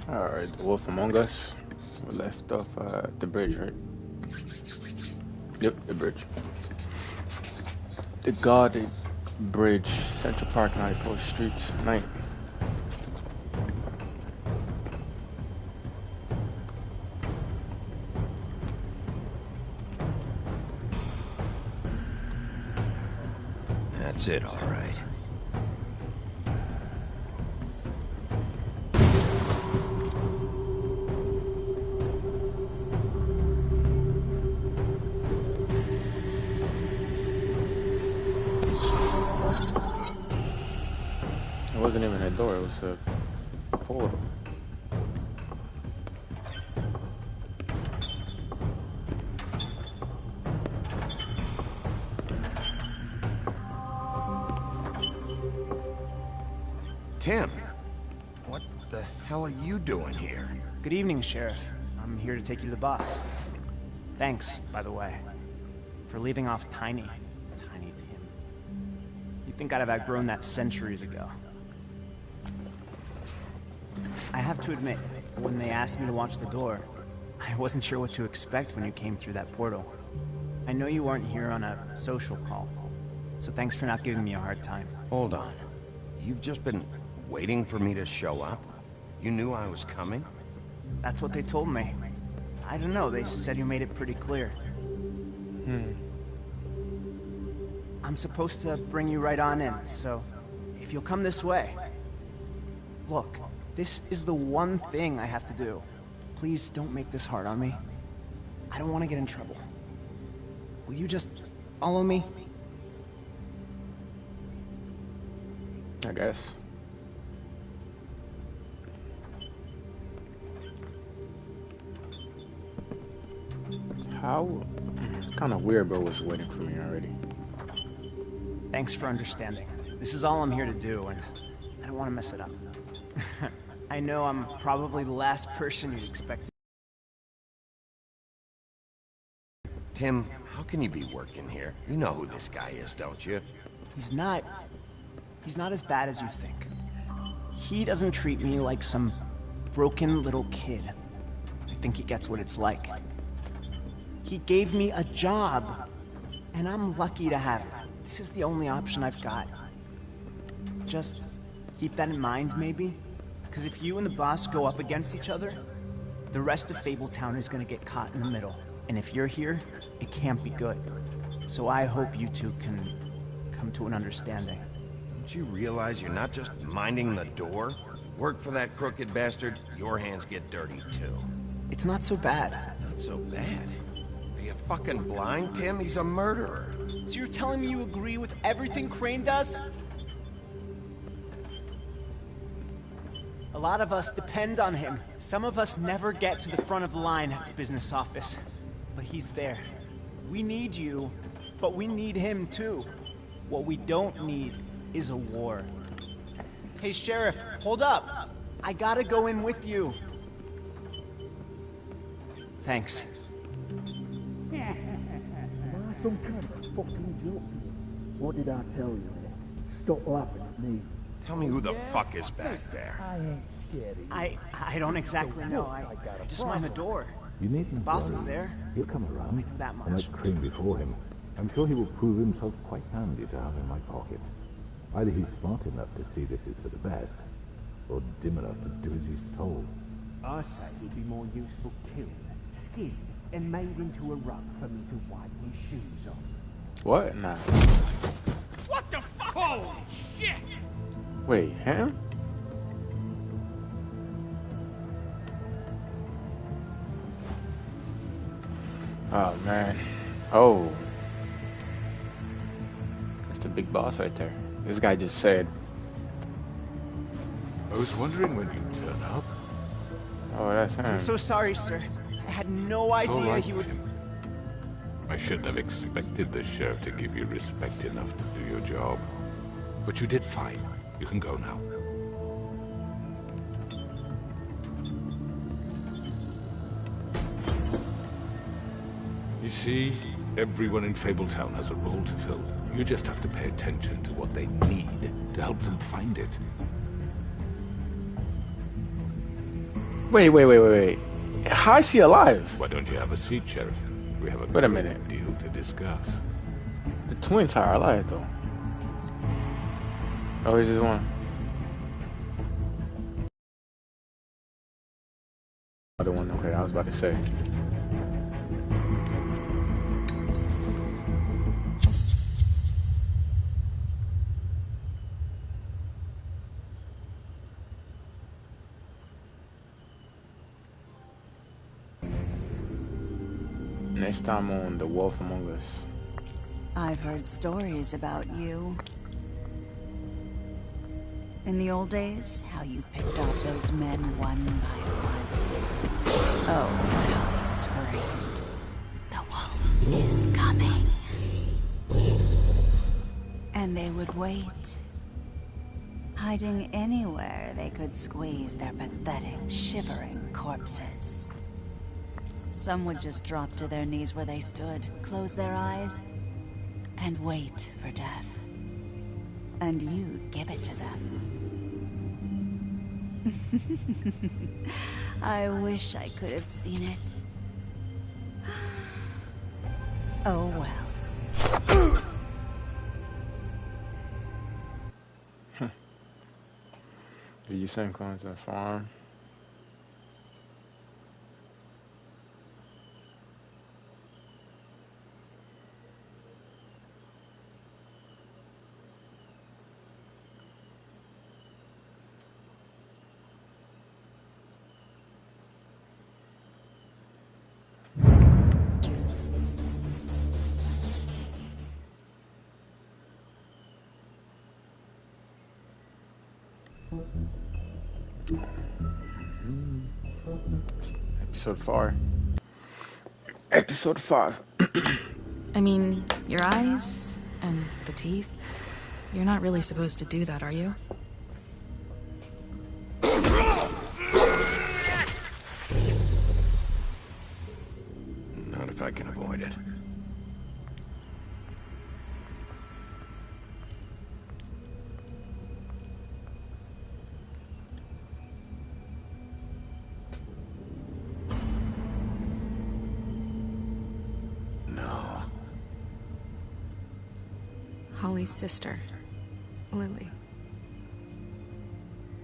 Alright, the wolf among us. We left off at the bridge, right? Yep, the bridge. The guarded bridge, Central Park, night post streets, night. That's it, all right. It wasn't even a door, it was a portal. Tim, what the hell are you doing here? Good evening, Sheriff. I'm here to take you to the boss. Thanks, by the way, for leaving off Tiny. Tiny Tim. You'd think I'd have outgrown that centuries ago. I have to admit, when they asked me to watch the door, I wasn't sure what to expect when you came through that portal. I know you weren't here on a social call, so thanks for not giving me a hard time. Hold on. You've just been waiting for me to show up? You knew I was coming? That's what they told me. I don't know, they said you made it pretty clear. I'm supposed to bring you right on in, so if you'll come this way. Look, this is the one thing I have to do. Please don't make this hard on me. I don't want to get in trouble. Will you just follow me? I guess. How? It's kind of weird, bro was waiting for me already. Thanks for understanding. This is all I'm here to do, and I don't want to mess it up. I know I'm probably the last person you'd expect. Tim, how can you be working here? You know who this guy is, don't you? He's not as bad as you think. He doesn't treat me like some broken little kid. I think he gets what it's like. He gave me a job, and I'm lucky to have it. This is the only option I've got. Just keep that in mind, maybe? Because if you and the boss go up against each other, the rest of Fabletown is gonna get caught in the middle. And if you're here, it can't be good. So I hope you two can come to an understanding. Don't you realize you're not just minding the door? Work for that crooked bastard, your hands get dirty too. It's not so bad. Not so bad. Are you fucking blind, Tim? He's a murderer. So you're telling me you agree with everything Crane does? A lot of us depend on him. Some of us never get to the front of the line at the business office. But he's there. We need you, but we need him too. What we don't need is a war. Hey, Sheriff, hold up. I gotta go in with you. Thanks. Some kind of fucking joke. What did I tell you? Stop laughing at me. Tell me who the fuck is back there. I ain't scared. I don't exactly know. I just mind the door. You needn't The boss worry. is there. He'll come around. I know that And much. let Crane before him. I'm sure he will prove himself quite handy to have in my pocket. Either he's smart enough to see this is for the best, or dim enough to do as he's told. I say he'd be more useful killed, skinned, and made into a rug for me to wipe my shoes on. What? Nah. What the fuck? Holy shit! Wait, him? Oh man. Oh. That's the big boss right there. This guy just said, I was wondering when you'd turn up. oh, that's him. I'm so sorry, sir. I had no It's all idea right, he would... Tim. I shouldn't have expected the sheriff to give you respect enough to do your job. But you did fine. You can go now. You see, everyone in Fabletown has a role to fill. You just have to pay attention to what they need to help them find it. Wait. How is she alive? Why don't you have a seat, Sheriff? We have a Wait a great minute. deal to discuss. The twins are alive though. Oh, is this one? Other one. Okay, I was about to say. Next time on The Wolf Among Us. I've heard stories about you. In the old days, how you picked off those men one by one. Oh, how they screamed. The wolf is coming. And they would wait, hiding anywhere they could squeeze their pathetic, shivering corpses. Some would just drop to their knees where they stood, close their eyes, and wait for death. And you'd give it to them. I wish I could have seen it. Oh well. Did you send clones to the farm? Episode 5. I mean, your eyes and the teeth. You're not really supposed to do that, are you? Not if I can avoid it. Holly's sister, Lily.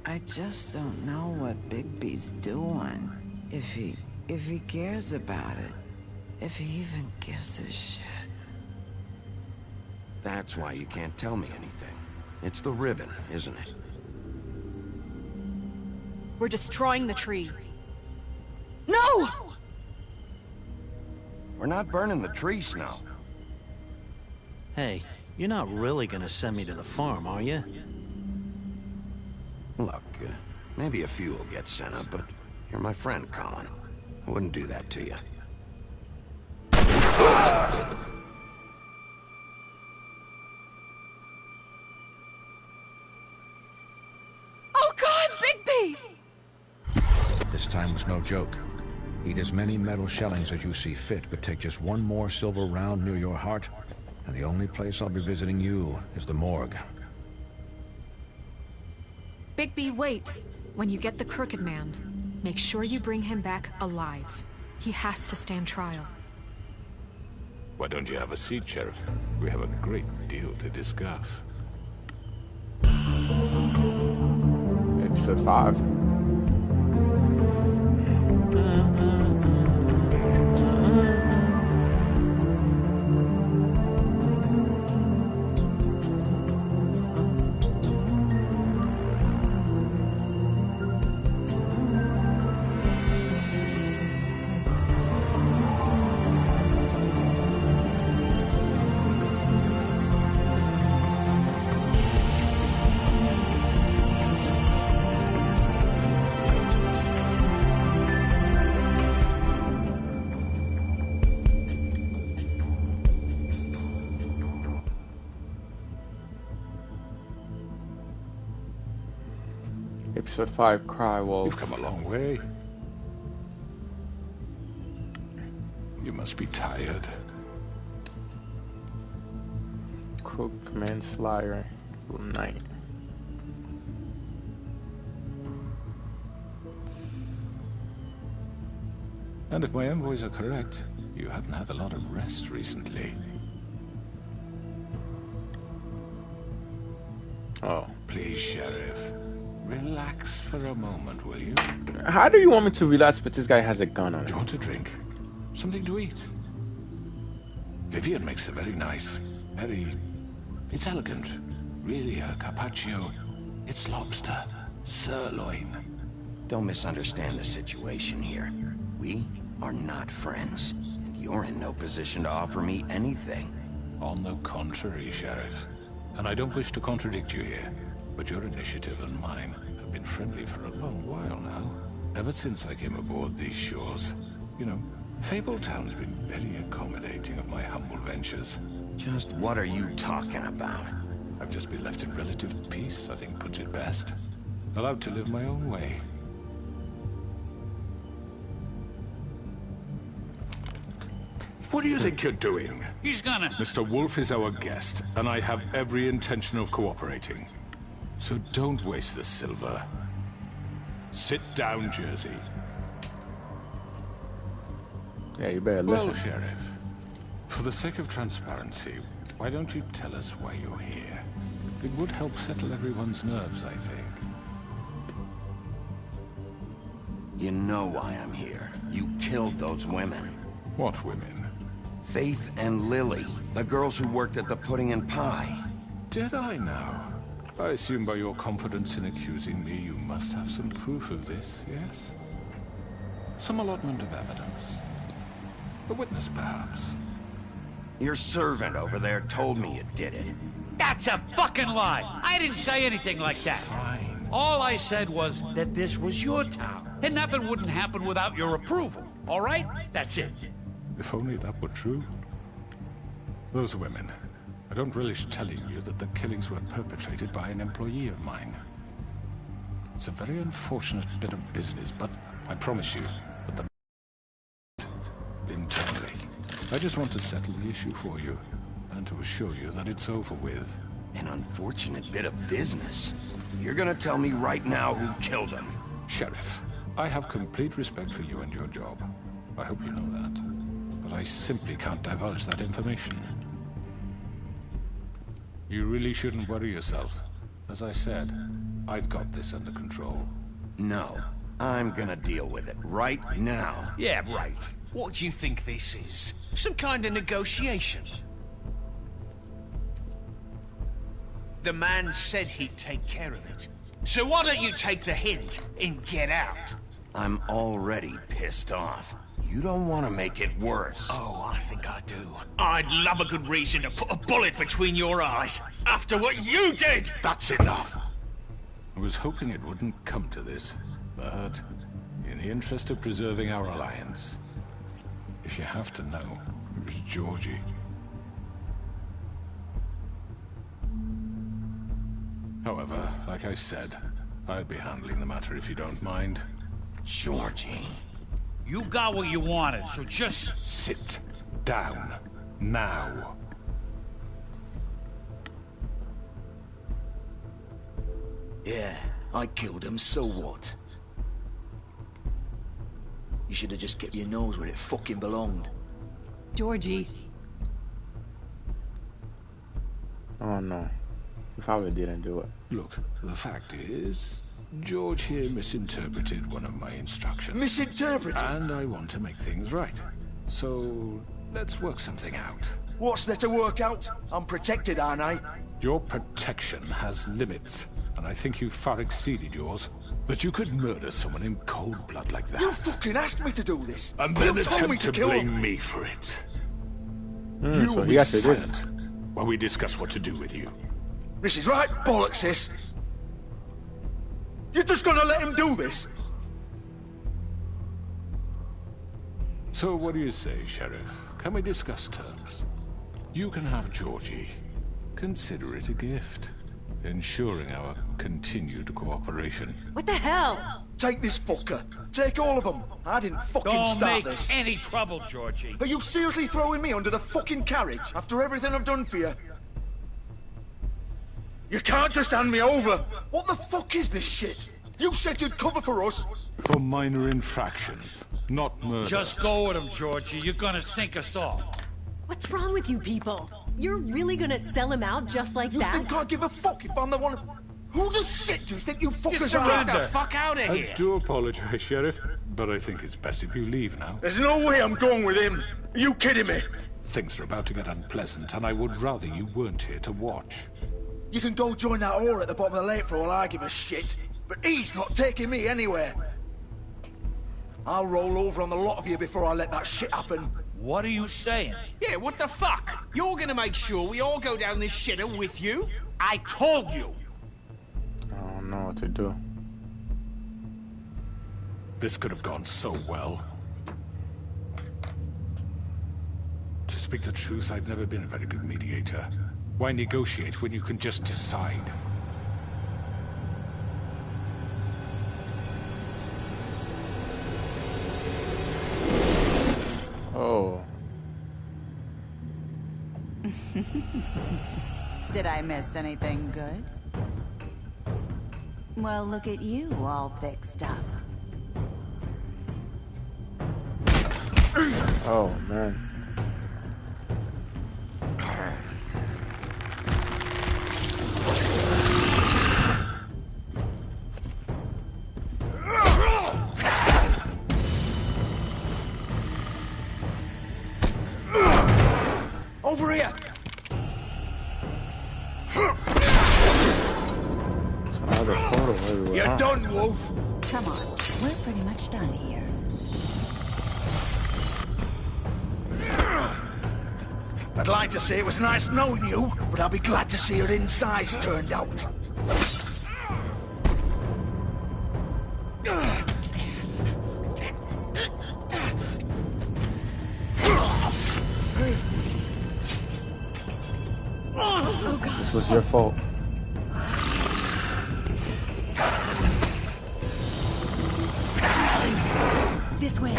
I just don't know what Bigby's doing. If he cares about it. If he even gives a shit. That's why you can't tell me anything. It's the ribbon, isn't it? We're destroying the tree. No! We're not burning the tree, Snow. Hey, you're not really gonna send me to the farm, are you? Look, maybe a few will get sent up, but you're my friend, Colin. I wouldn't do that to you. Oh God, Bigby! This time was no joke. Eat as many metal shellings as you see fit, but take just one more silver round near your heart, and the only place I'll be visiting you is the morgue. Bigby, wait. When you get the Crooked Man, make sure you bring him back alive. He has to stand trial. Why don't you have a seat, Sheriff? We have a great deal to discuss. Episode 5. Episode 5, Cry Wolf. You've come a long way. You must be tired. Crook Manslayer Night. And if my envoys are correct, you haven't had a lot of rest recently. Oh. Please, Sheriff. Relax for a moment, will you? How do you want me to relax, but this guy has a gun on him? Do you want a drink? Something to eat? Vivian makes a very nice, it's elegant. Really a carpaccio. It's lobster, sirloin. Don't misunderstand the situation here. We are not friends, and you're in no position to offer me anything. On the contrary, Sheriff. And I don't wish to contradict you here, but your initiative and mine have been friendly for a long while now. Ever since I came aboard these shores. You know, Fabletown's been very accommodating of my humble ventures. Just what are you talking about? I've just been left in relative peace, I think puts it best. Allowed to live my own way. What do you think you're doing? He's gonna... Mr. Wolf is our guest, and I have every intention of cooperating. So don't waste the silver. Sit down, Jersey. Yeah, you better listen. Well, Sheriff, for the sake of transparency, why don't you tell us why you're here? It would help settle everyone's nerves, I think. You know why I'm here. You killed those women. What women? Faith and Lily, the girls who worked at the Pudding and Pie. Did I now? I assume by your confidence in accusing me, you must have some proof of this, yes? Some allotment of evidence. A witness, perhaps. Your servant over there told me you did it. That's a fucking lie! I didn't say anything like that. Fine. All I said was that this was your town, and nothing wouldn't happen without your approval, all right? That's it. If only that were true. Those women. I don't relish telling you that the killings were perpetrated by an employee of mine. It's a very unfortunate bit of business, but I promise you that the internally. I just want to settle the issue for you, and to assure you that it's over with. An unfortunate bit of business? You're gonna tell me right now who killed him? Sheriff, I have complete respect for you and your job. I hope you know that. But I simply can't divulge that information. You really shouldn't worry yourself. As I said, I've got this under control. No, I'm gonna deal with it right now. Yeah, right. What do you think this is? Some kind of negotiation? The man said he'd take care of it. So why don't you take the hint and get out? I'm already pissed off. You don't want to make it worse. Oh, I think I do. I'd love a good reason to put a bullet between your eyes after what you did! That's enough! I was hoping it wouldn't come to this, but in the interest of preserving our alliance, if you have to know, it was Georgie. However, like I said, I'd be handling the matter if you don't mind. Georgie. You got what you wanted, so just... Sit down. Now. Yeah, I killed him, so what? You should have just kept your nose where it fucking belonged. Georgie. Oh no. He probably didn't do it. Look, the fact is, George here misinterpreted one of my instructions. Misinterpreted? And I want to make things right. So, let's work something out. What's there to work out? I'm protected, aren't I? Your protection has limits, and I think you've far exceeded yours. That you could murder someone in cold blood like that. You fucking asked me to do this! And then you told me attempt to kill blame him. me for it. So You will he be actually did. silent while we discuss what to do with you. This is right bollocks, sis. You're just gonna let him do this? So what do you say, Sheriff? Can we discuss terms? You can have Georgie. Consider it a gift, ensuring our continued cooperation. What the hell? Take this fucker. Take all of them. I didn't fucking Don't start make this. any trouble, Georgie. Are you seriously throwing me under the fucking carriage after everything I've done for you? You can't just hand me over. What the fuck is this shit? You said you'd cover for us. For minor infractions, not murder. Just go with him, Georgie. You're gonna sink us all. What's wrong with you people? You're really gonna sell him out just like that? You think I give a fuck if I'm the one... Who the shit do you think you fuckers are? Get Get the fuck out of here! I do apologize, Sheriff, but I think it's best if you leave now. There's no way I'm going with him. Are you kidding me? Things are about to get unpleasant, and I would rather you weren't here to watch. You can go join that whore at the bottom of the lake for all I give a shit. But he's not taking me anywhere. I'll roll over on the lot of you before I let that shit happen. What are you saying? Yeah, what the fuck? You're gonna make sure we all go down this shitter with you? I told you! I don't know what to do. This could have gone so well. To speak the truth, I've never been a very good mediator. Why negotiate when you can just decide? Oh. Did I miss anything good? Well, look at you, all fixed up. Oh, man. Over here! Another photo everywhere. You're done, Wolf! Come on, we're pretty much done here. I'd like to say it was nice knowing you, but I'll be glad to see your insides turned out. This was your fault. This way.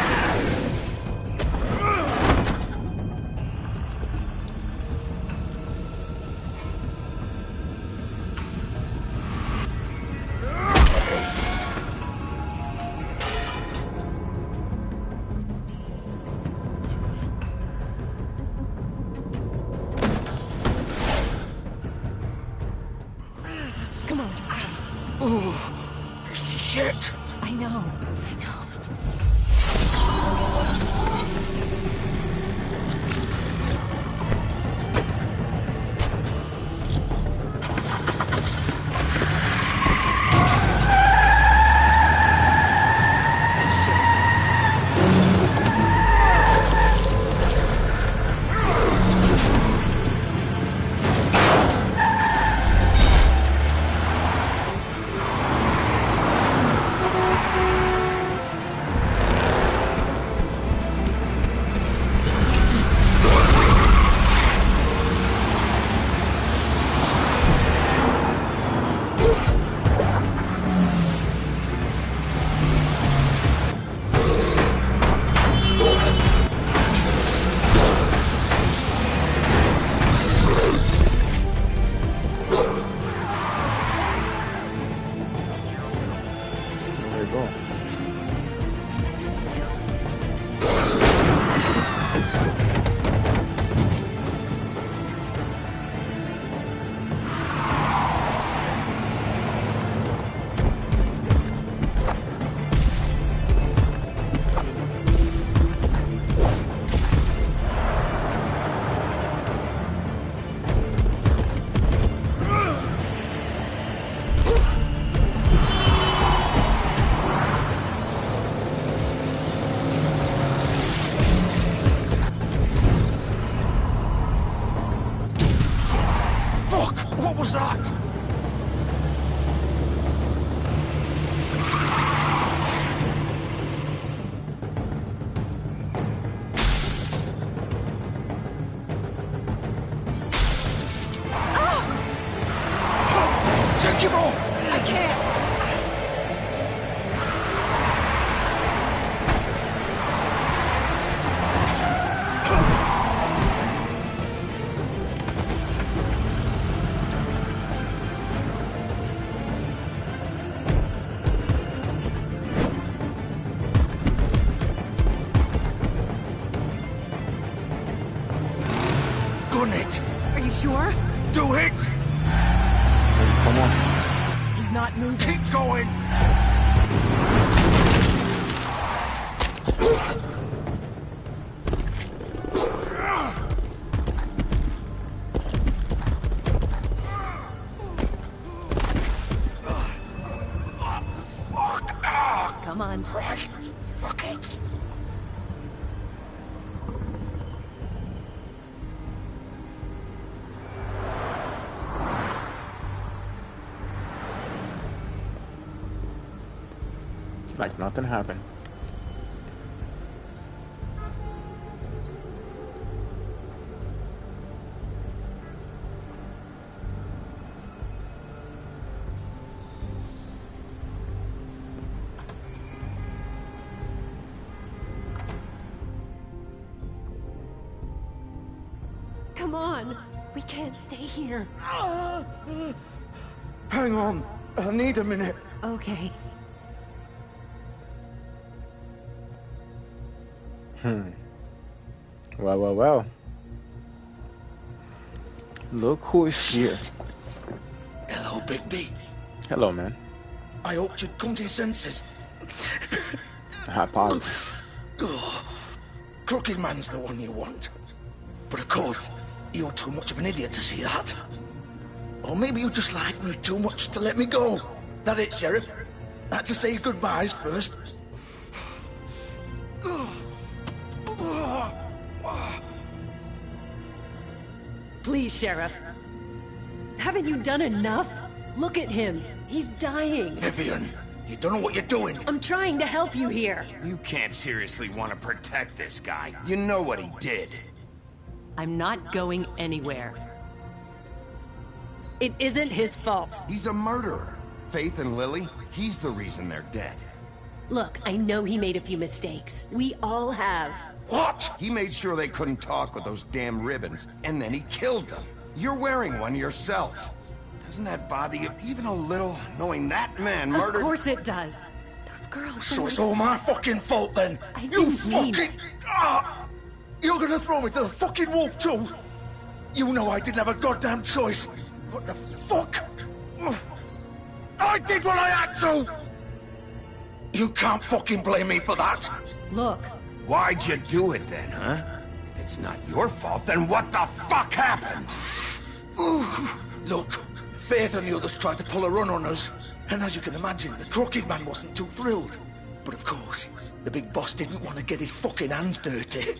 Come on, George. Oh, shit! I know. There you go. Gun it! Are you sure? Do it! Come on. He's not moving. Keep going! Come on. Right. Fuck it. Like nothing happened. Come on. We can't stay here. Hang on. I need a minute. Okay. Well. Look who is here. Hello, Bigby. Hello, man. I hoped you'd come to your senses. I apologize. Crooked Man's the one you want. But of course, you're too much of an idiot to see that. Or maybe you just like me too much to let me go. That it, Sheriff? Had to say goodbyes first. Please, Sheriff. Haven't you done enough? Look at him. He's dying. Vivian, you don't know what you're doing. I'm trying to help you here. You can't seriously want to protect this guy. You know what he did. I'm not going anywhere. It isn't his fault. He's a murderer. Faith and Lily, he's the reason they're dead. Look, I know he made a few mistakes. We all have. What? He made sure they couldn't talk with those damn ribbons, and then he killed them. You're wearing one yourself. Doesn't that bother you even a little, knowing that man murdered— Of course it does. Those girls— So it's all my fucking fault then? I You didn't mean— fucking... You're gonna throw me to the fucking wolf too? You know I didn't have a goddamn choice. What the fuck? I did what I had to! You can't fucking blame me for that. Look. Why'd you do it then, huh? If it's not your fault, then what the fuck happened? Look, Faith and the others tried to pull a run on us. And as you can imagine, the Crooked Man wasn't too thrilled. But of course, the big boss didn't want to get his fucking hands dirty.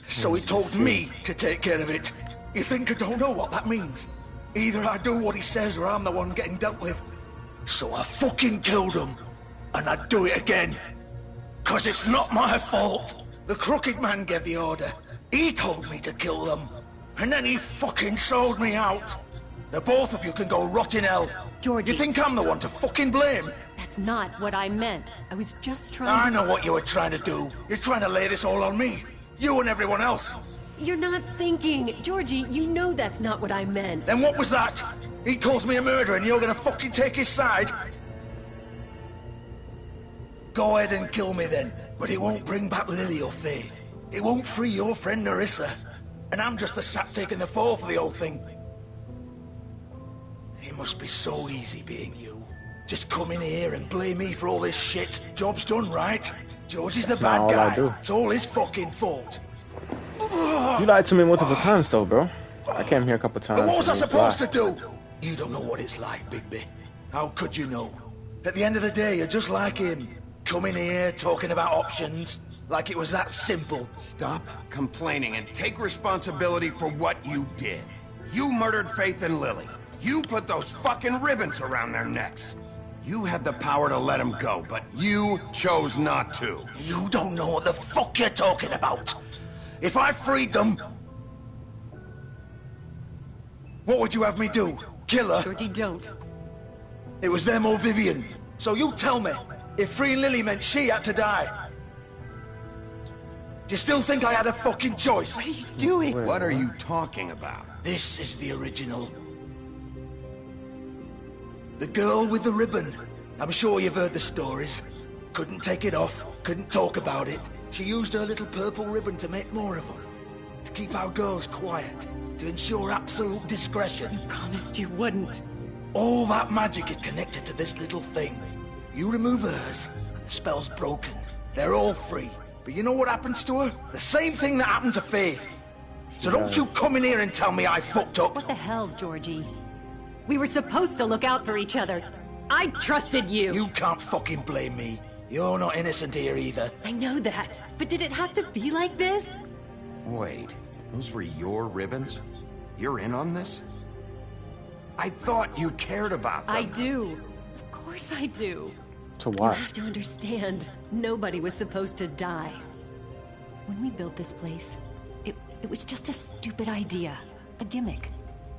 So he told me to take care of it. You think I don't know what that means? Either I do what he says or I'm the one getting dealt with. So I fucking killed him. And I'd do it again. 'Cause it's not my fault. The Crooked Man gave the order. He told me to kill them. And then he fucking sold me out. The both of you can go rot in hell. Georgie. You think I'm the one to fucking blame? That's not what I meant. I was just trying to— I know what you were trying to do. You're trying to lay this all on me. You and everyone else. You're not thinking. Georgie, you know that's not what I meant. Then what was that? He calls me a murderer and you're gonna fucking take his side? Go ahead and kill me then. But it won't bring back Lily or Faith. It won't free your friend Nerissa. And I'm just the sap taking the fall for the whole thing. It must be so easy being you. Just come in here and blame me for all this shit. Job's done, right? Georgie's the bad all I guy. do. It's all his fucking fault. You lied to me multiple times, though, bro. I came here a couple times. But what was I and you supposed to lied. do? You don't know what it's like, Bigby. How could you know? At the end of the day, you're just like him. Coming here, talking about options, like it was that simple. Stop complaining and take responsibility for what you did. You murdered Faith and Lily. You put those fucking ribbons around their necks. You had the power to let them go, but you chose not to. You don't know what the fuck you're talking about. If I freed them... What would you have me do? Kill her? Georgie, don't. It was them or Vivian. So you tell me, if freeing Lily meant she had to die... Do you still think I had a fucking choice? What are you doing? What are you talking about? This is the original. The girl with the ribbon. I'm sure you've heard the stories. Couldn't take it off, couldn't talk about it. She used her little purple ribbon to make more of them. To keep our girls quiet. To ensure absolute discretion. You promised you wouldn't. All that magic is connected to this little thing. You remove hers, and the spell's broken. They're all free. But you know what happens to her? The same thing that happened to Faith. So don't you come in here and tell me I fucked up. What the hell, Georgie? We were supposed to look out for each other. I trusted you. You can't fucking blame me. You're not innocent here either. I know that. But did it have to be like this? Wait, those were your ribbons? You're in on this? I thought you cared about them. I do. Of course I do. So what? You have to understand, nobody was supposed to die. When we built this place, it was just a stupid idea. A gimmick.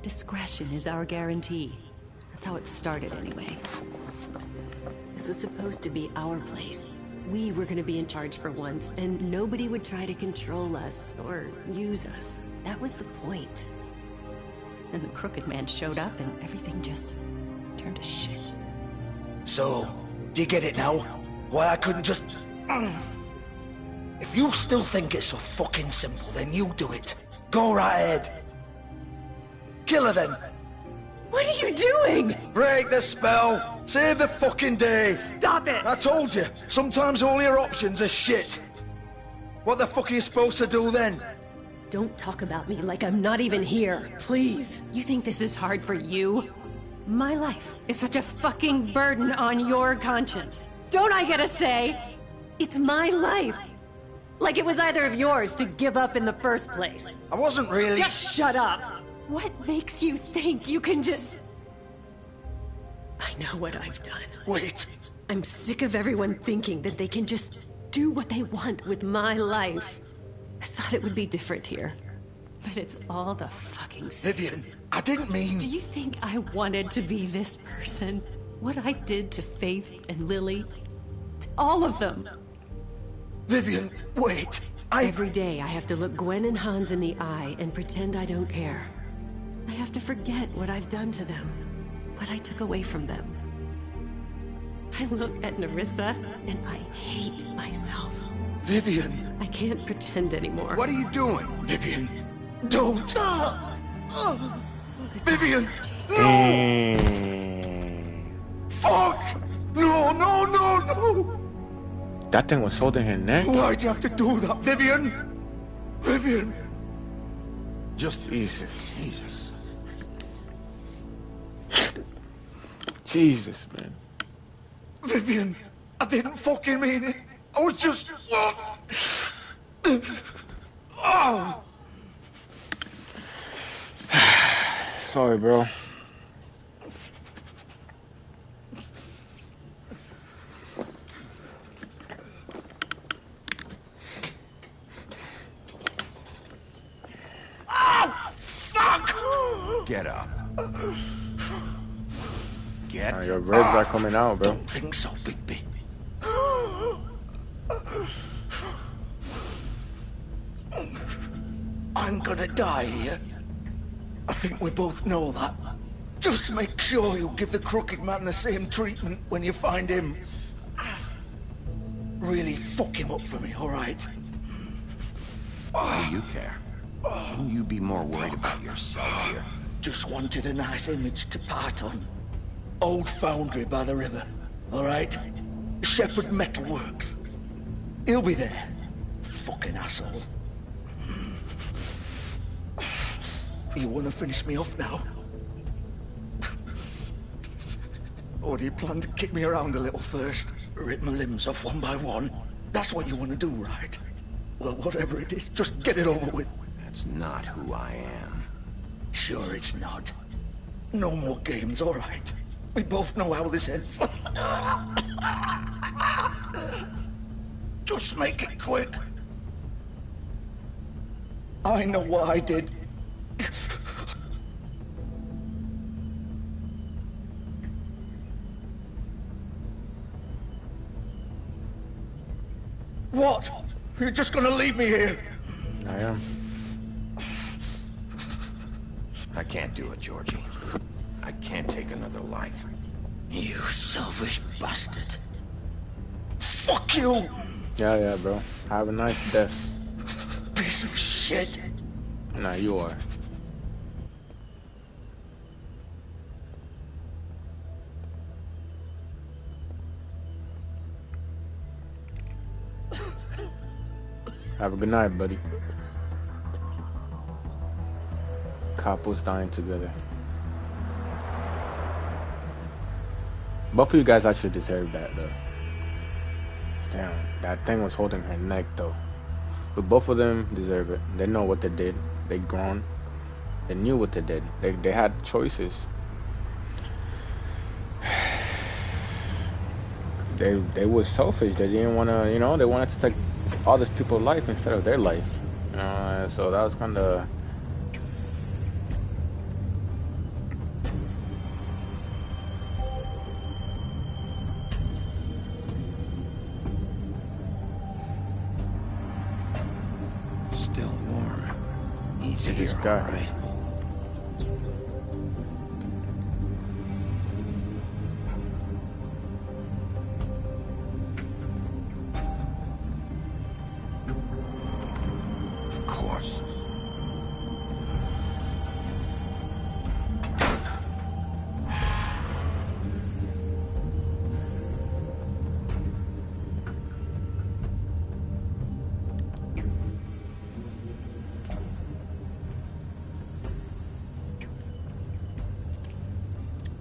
Discretion is our guarantee. That's how it started anyway. This was supposed to be our place. We were gonna be in charge for once, and nobody would try to control us or use us. That was the point. Then the Crooked Man showed up and everything just turned to shit. So, do you get it now? Why I couldn't just... If you still think it's so fucking simple, then you do it. Go right ahead. Kill her then. What are you doing? Break the spell. Save the fucking day. Stop it. I told you, sometimes all your options are shit. What the fuck are you supposed to do then? Don't talk about me like I'm not even here, please. You think this is hard for you? My life is such a fucking burden on your conscience. Don't I get a say? It's my life. Like it was either of yours to give up in the first place. I wasn't really... Just shut up. What makes you think you can just... I know what I've done. Wait. I'm sick of everyone thinking that they can just do what they want with my life. I thought it would be different here. But it's all the fucking same. Vivian, I didn't mean... Do you think I wanted to be this person? What I did to Faith and Lily? To all of them. Vivian, wait. Every day I have to look Gwen and Hans in the eye and pretend I don't care. I have to forget what I've done to them. What I took away from them. I look at Nerissa and I hate myself. Vivian. I can't pretend anymore. What are you doing? Vivian, don't. Vivian, no! Fuck! No, no, no, no! That thing was holding her neck? Why'd you have to do that, Vivian? Vivian! Just... Jesus. Jesus. Jesus, man. Vivian, I didn't fucking mean it. I was just... Oh. Sorry, bro. Get up. Get Your ribs are coming out, bro. Don't think so, Bigby. I'm gonna die here. I think we both know that. Just make sure you give the Crooked Man the same treatment when you find him. Really fuck him up for me, alright? Why do you care? Shouldn't you be more worried about yourself here? Just wanted a nice image to part on. Old foundry by the river, alright? Shepherd Metalworks. He'll be there. Fucking asshole. You wanna finish me off now? Or do you plan to kick me around a little first? Rip my limbs off one by one? That's what you wanna do, right? Well, whatever it is, just get it over with. That's not who I am. Sure it's not. No more games, all right. We both know how this ends. Just make it quick. I know what I did. What? You're just gonna leave me here? I am. I can't do it, Georgie. I can't take another life. You selfish bastard. Fuck you! Yeah, bro. Have a nice death. Piece of shit. Nah, you are. Have a good night, buddy. Couples dying together. Both of you guys actually deserve that, though. Damn, that thing was holding her neck, though. But both of them deserve it. They know what they did. They grown. They knew what they did. They had choices. They were selfish. They didn't want to, you know, they wanted to take all these people's life instead of their life. So that was kind of... Still warm. Easy here, all right. Of course.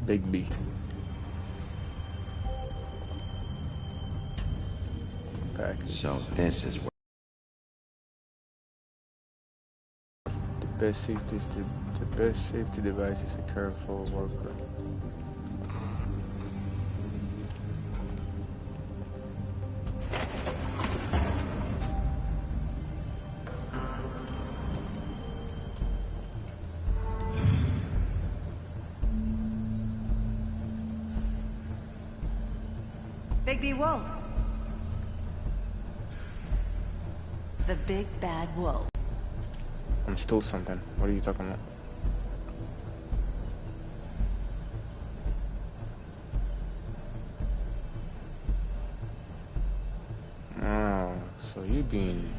Big B. Package. So this is where the best safety device is a careful worker. Big Wolf. The big bad wolf. I'm still something. What are you talking about? Oh, so you been...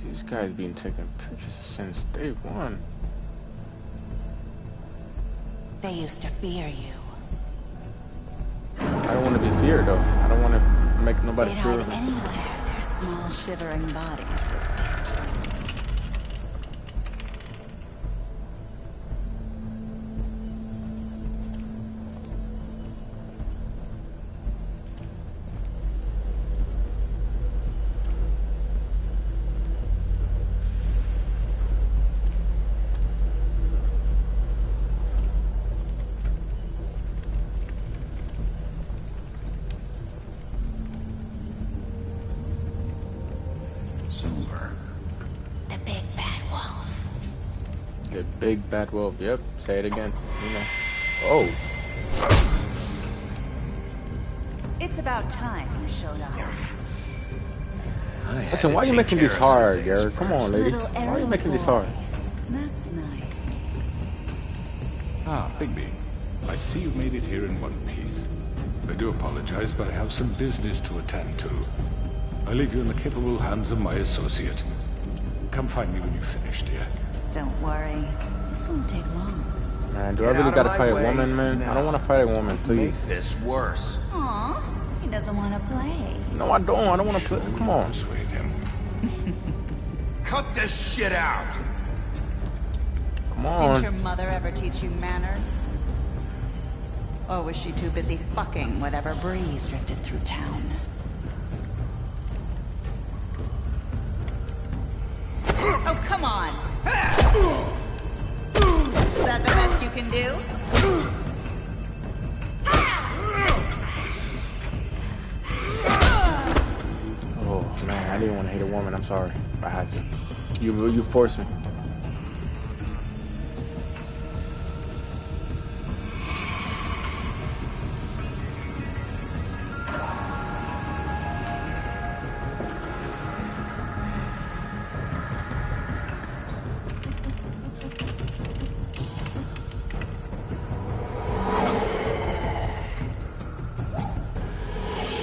These guys been taking pictures since day one. They used to fear you. I don't want to be feared, though. I don't want to make nobody They'd fear hide me. anywhere their small shivering bodies would fit. Silver. The big bad wolf. The big bad wolf. Yep. Say it again. You know. Oh. It's about time you showed up. Listen, why are you making this hard, Garrett? Come on, lady. Why are you making this hard? That's nice. Ah, Bigby. I see you made it here in one piece. I do apologize, but I have some business to attend to. I leave you in the capable hands of my associate. Come find me when you finish, dear. Don't worry. This won't take long. Man, do I really gotta fight a woman, man? I don't want to fight a woman, please. Make this worse. Aw, he doesn't want to play. No, I don't. I don't want to play. Come on. Persuade him. Cut this shit out. Come Didn't on. your mother ever teach you manners? Or was she too busy fucking whatever breeze drifted through town? Oh, come on! Is that the best you can do? Oh man, I didn't want to hit a woman. I'm sorry. I had to. You forced me.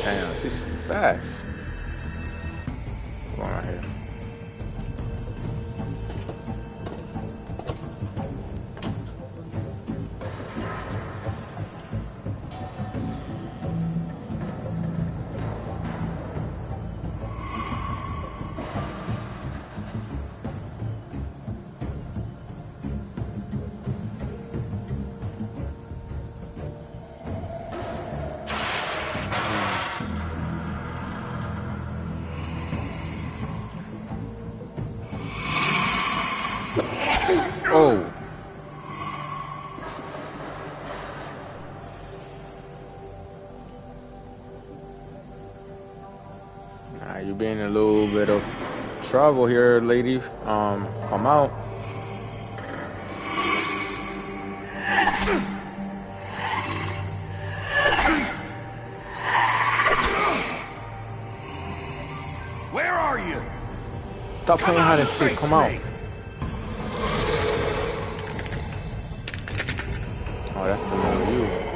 Damn, she's fast. Come on right here. You're being a little bit of trouble here, lady. Come out. Where are you? Stop playing hide and seek. Come out. Oh, that's the little you.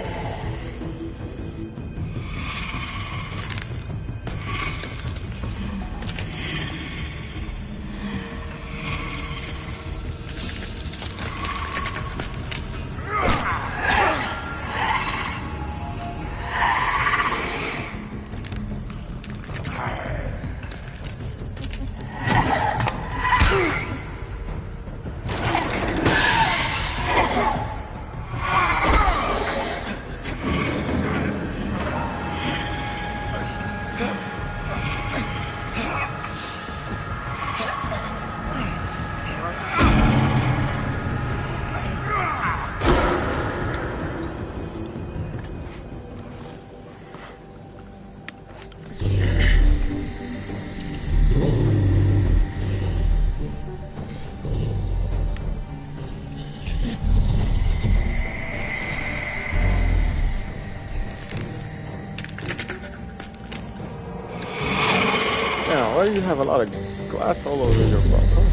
Why do you have a lot of glass all over your butt? Oh,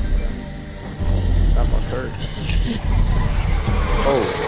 that must hurt. Oh.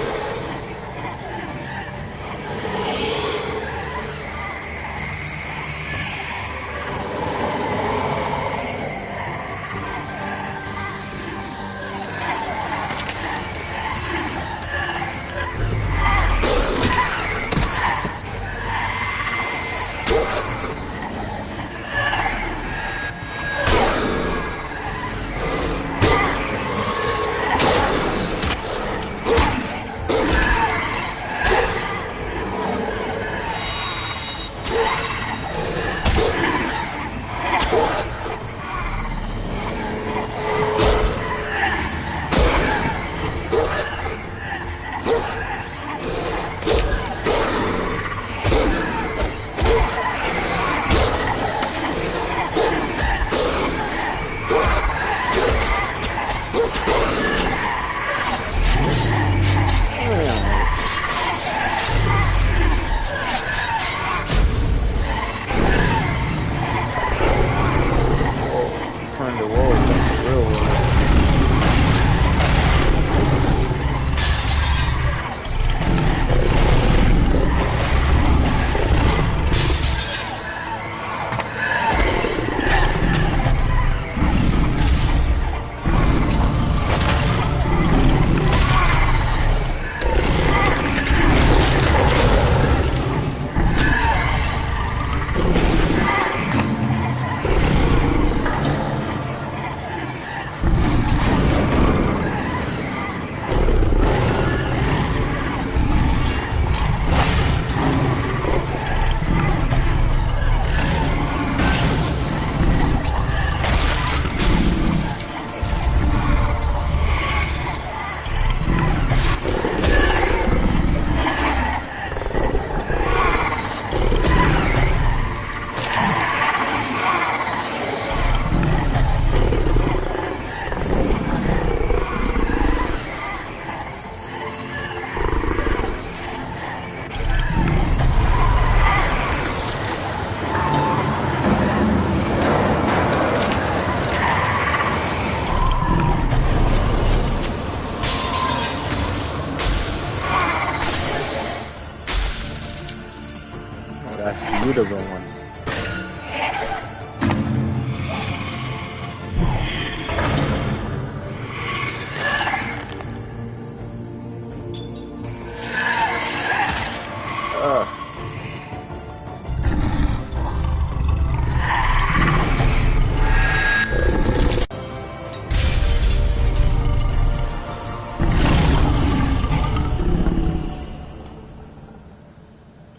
That's beautiful one.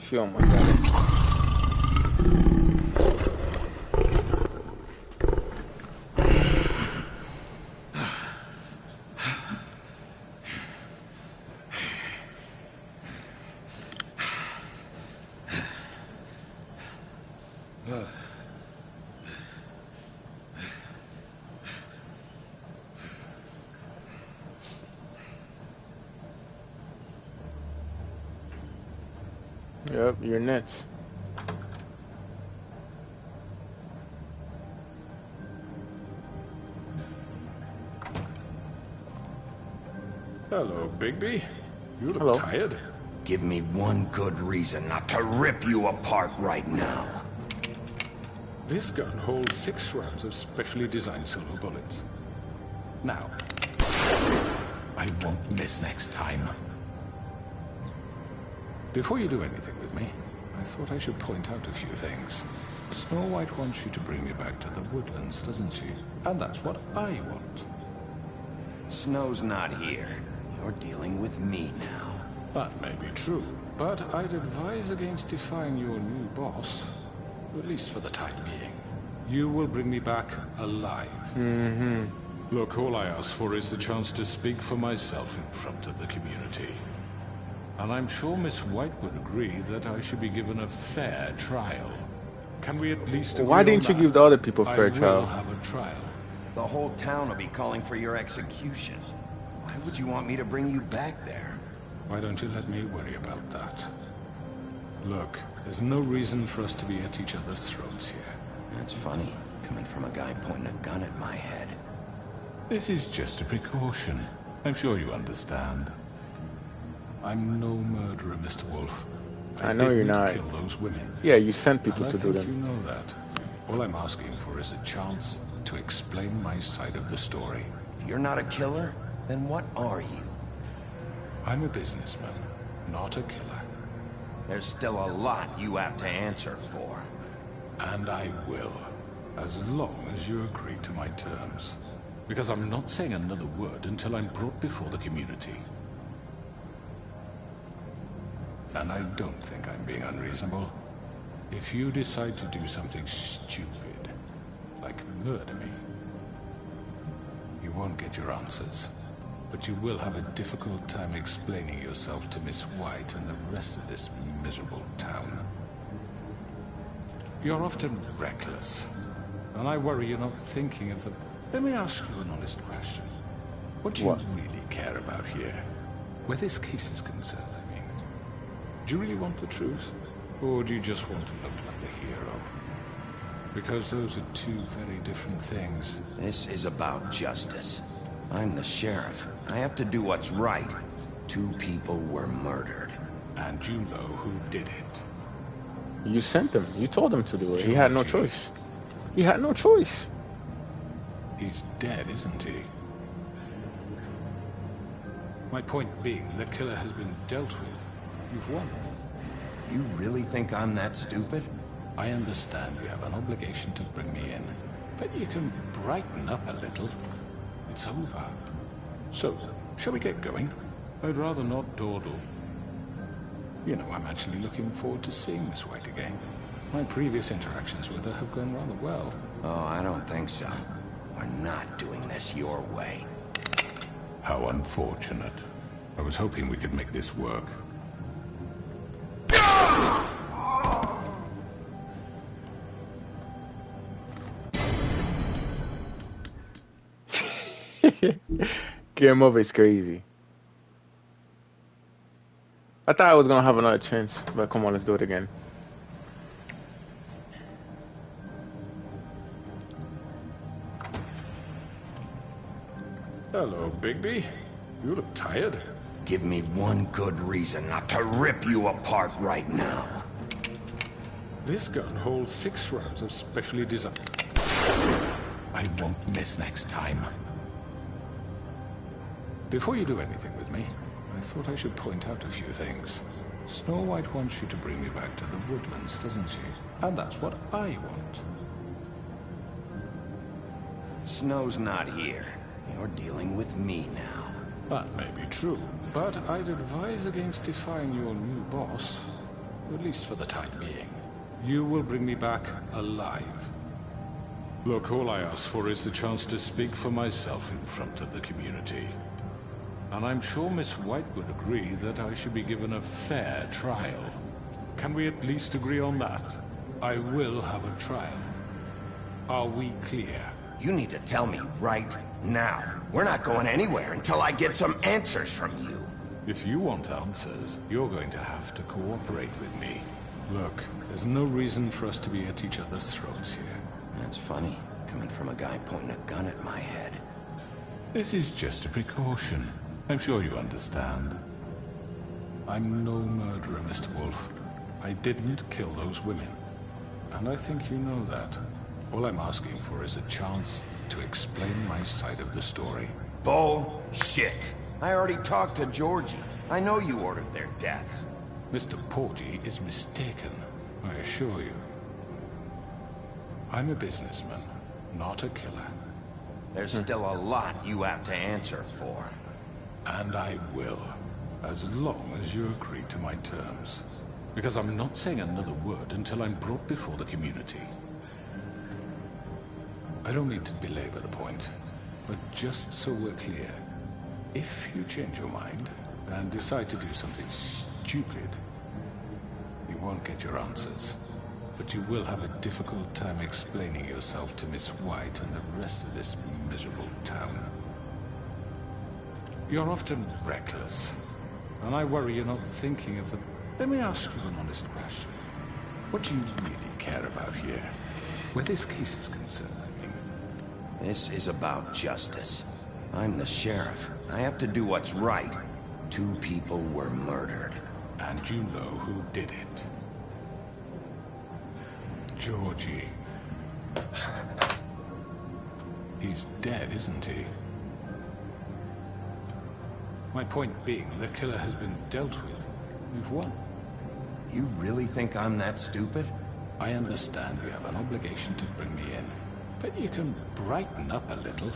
She almost got it. Yep, you're nuts. Hello, Bigby. You look Hello. tired. Give me one good reason not to rip you apart right now. This gun holds 6 rounds of specially designed silver bullets. Now, I won't miss next time. Before you do anything with me, I thought I should point out a few things. Snow White wants you to bring me back to the woodlands, doesn't she? And that's what I want. Snow's not here. You're dealing with me now. That may be true, but I'd advise against defying your new boss, at least for the time being. You will bring me back alive. Mm-hmm. Look, all I ask for is the chance to speak for myself in front of the community. And I'm sure Miss White would agree that I should be given a fair trial. Can we at least agree Why didn't you give the other people a fair trial? I will have a trial. The whole town will be calling for your execution. Why would you want me to bring you back there? Why don't you let me worry about that? Look, there's no reason for us to be at each other's throats here. That's funny, coming from a guy pointing a gun at my head. This is just a precaution. I'm sure you understand. I'm no murderer, Mr. Wolf. I know you're not. Kill those women. Yeah, you sent people And to do I think them. you know that. All I'm asking for is a chance to explain my side of the story. If you're not a killer, then what are you? I'm a businessman, not a killer. There's still a lot you have to answer for. And I will, as long as you agree to my terms. Because I'm not saying another word until I'm brought before the community. And I don't think I'm being unreasonable. If you decide to do something stupid, like murder me, you won't get your answers. But you will have a difficult time explaining yourself to Miss White and the rest of this miserable town. You're often reckless, and I worry you're not thinking of the... Let me ask you an honest question. What do you really care about here? Where this case is concerned, I mean. Do you really want the truth? Or do you just want to look like a hero? Because those are two very different things. This is about justice. I'm the sheriff. I have to do what's right. 2 people were murdered. And you know who did it. You sent him. You told him to do it. He had no choice. He had no choice. He's dead, isn't he? My point being, the killer has been dealt with. You've won. You really think I'm that stupid? I understand you have an obligation to bring me in, but you can brighten up a little. It's over. So, shall we get going? I'd rather not dawdle. You know, I'm actually looking forward to seeing Miss White again. My previous interactions with her have gone rather well. Oh, I don't think so. We're not doing this your way. How unfortunate. I was hoping we could make this work. Game over is crazy. I thought I was gonna have another chance, but come on, let's do it again. Hello, Bigby. You look tired. Give me one good reason not to rip you apart right now. This gun holds 6 rounds of specially designed... I won't miss next time. Before you do anything with me, I thought I should point out a few things. Snow White wants you to bring me back to the woodlands, doesn't she? And that's what I want. Snow's not here. You're dealing with me now. That may be true, but I'd advise against defying your new boss, at least for the time being. You will bring me back alive. Look, all I ask for is the chance to speak for myself in front of the community. And I'm sure Miss White would agree that I should be given a fair trial. Can we at least agree on that? I will have a trial. Are we clear? You need to tell me right now. We're not going anywhere until I get some answers from you. If you want answers, you're going to have to cooperate with me. Look, there's no reason for us to be at each other's throats here. That's funny, coming from a guy pointing a gun at my head. This is just a precaution. I'm sure you understand. I'm no murderer, Mr. Wolf. I didn't kill those women. And I think you know that. All I'm asking for is a chance to explain my side of the story. Bullshit. I already talked to Georgie. I know you ordered their deaths. Mr. Porgy is mistaken, I assure you. I'm a businessman, not a killer. There's still a lot you have to answer for. And I will, as long as you agree to my terms. Because I'm not saying another word until I'm brought before the community. I don't mean to belabor the point, but just so we're clear, if you change your mind and decide to do something stupid, you won't get your answers. But you will have a difficult time explaining yourself to Miss White and the rest of this miserable town. You're often reckless, and I worry you're not thinking of the... Let me ask you an honest question. What do you really care about here? Where this case is concerned, I mean. This is about justice. I'm the sheriff. I have to do what's right. 2 people were murdered. And you know who did it. Georgie. He's dead, isn't he? My point being, the killer has been dealt with. We've won. You really think I'm that stupid? I understand you have an obligation to bring me in, but you can brighten up a little.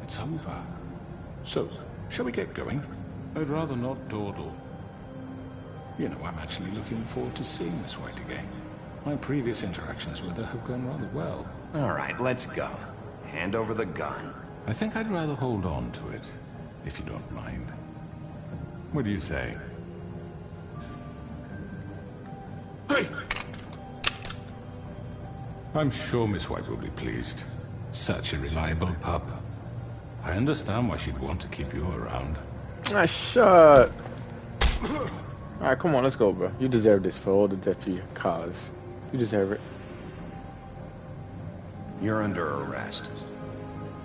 It's over. So, shall we get going? I'd rather not dawdle. You know, I'm actually looking forward to seeing Miss White again. My previous interactions with her have gone rather well. All right, let's go. Hand over the gun. I think I'd rather hold on to it, if you don't mind. What do you say? Hey! I'm sure Miss White will be pleased. Such a reliable pup. I understand why she'd want to keep you around. Ah, shut. Alright, come on, let's go, bro. You deserve this for all the death you caused. You deserve it. You're under arrest.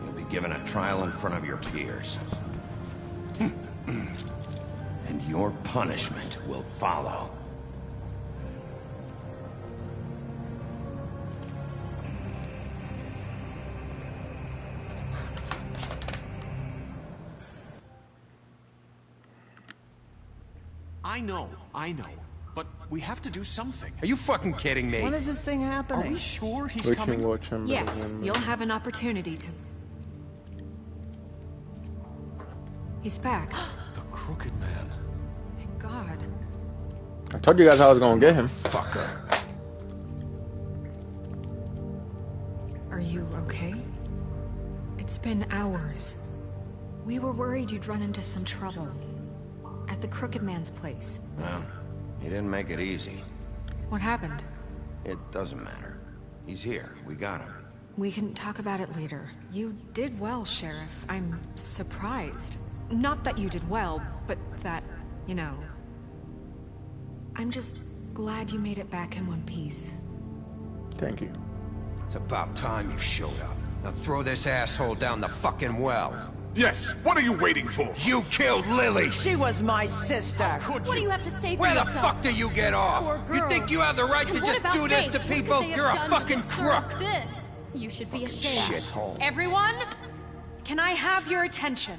You'll be given a trial in front of your peers. And your punishment will follow. I know. But we have to do something. Are you fucking kidding me? When is this thing happening? Are we sure he's We coming? can watch him. Yes, you'll have an opportunity to... He's back. The Crooked Man. Thank God. I told you guys I was gonna get him. Fucker. Are you okay? It's been hours. We were worried you'd run into some trouble. At the Crooked Man's place. Well, he didn't make it easy. What happened? It doesn't matter. He's here. We got him. We can talk about it later. You did well, Sheriff. I'm surprised. Not that you did well, but that, you know... I'm just glad you made it back in one piece. Thank you. It's about time you showed up. Now throw this asshole down the fucking well. Yes, what are you waiting for? You killed Lily! She was my sister! What do you have to say for Where the yourself? fuck do you get off? You think you have the right to just do this to people? You're a fucking crook! This. You should be ashamed. Shithole. Everyone, can I have your attention?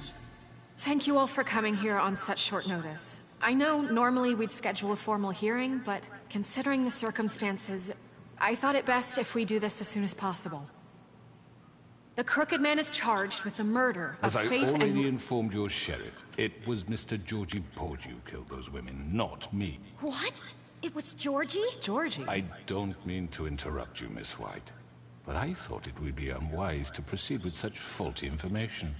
Thank you all for coming here on such short notice. I know normally we'd schedule a formal hearing, but considering the circumstances, I thought it best if we do this as soon as possible. The Crooked Man is charged with the murder of As I Faith already and... informed your sheriff, it was Mr. Georgie Porgy who killed those women, not me. What? It was Georgie? Georgie? I don't mean to interrupt you, Miss White, but I thought it would be unwise to proceed with such faulty information.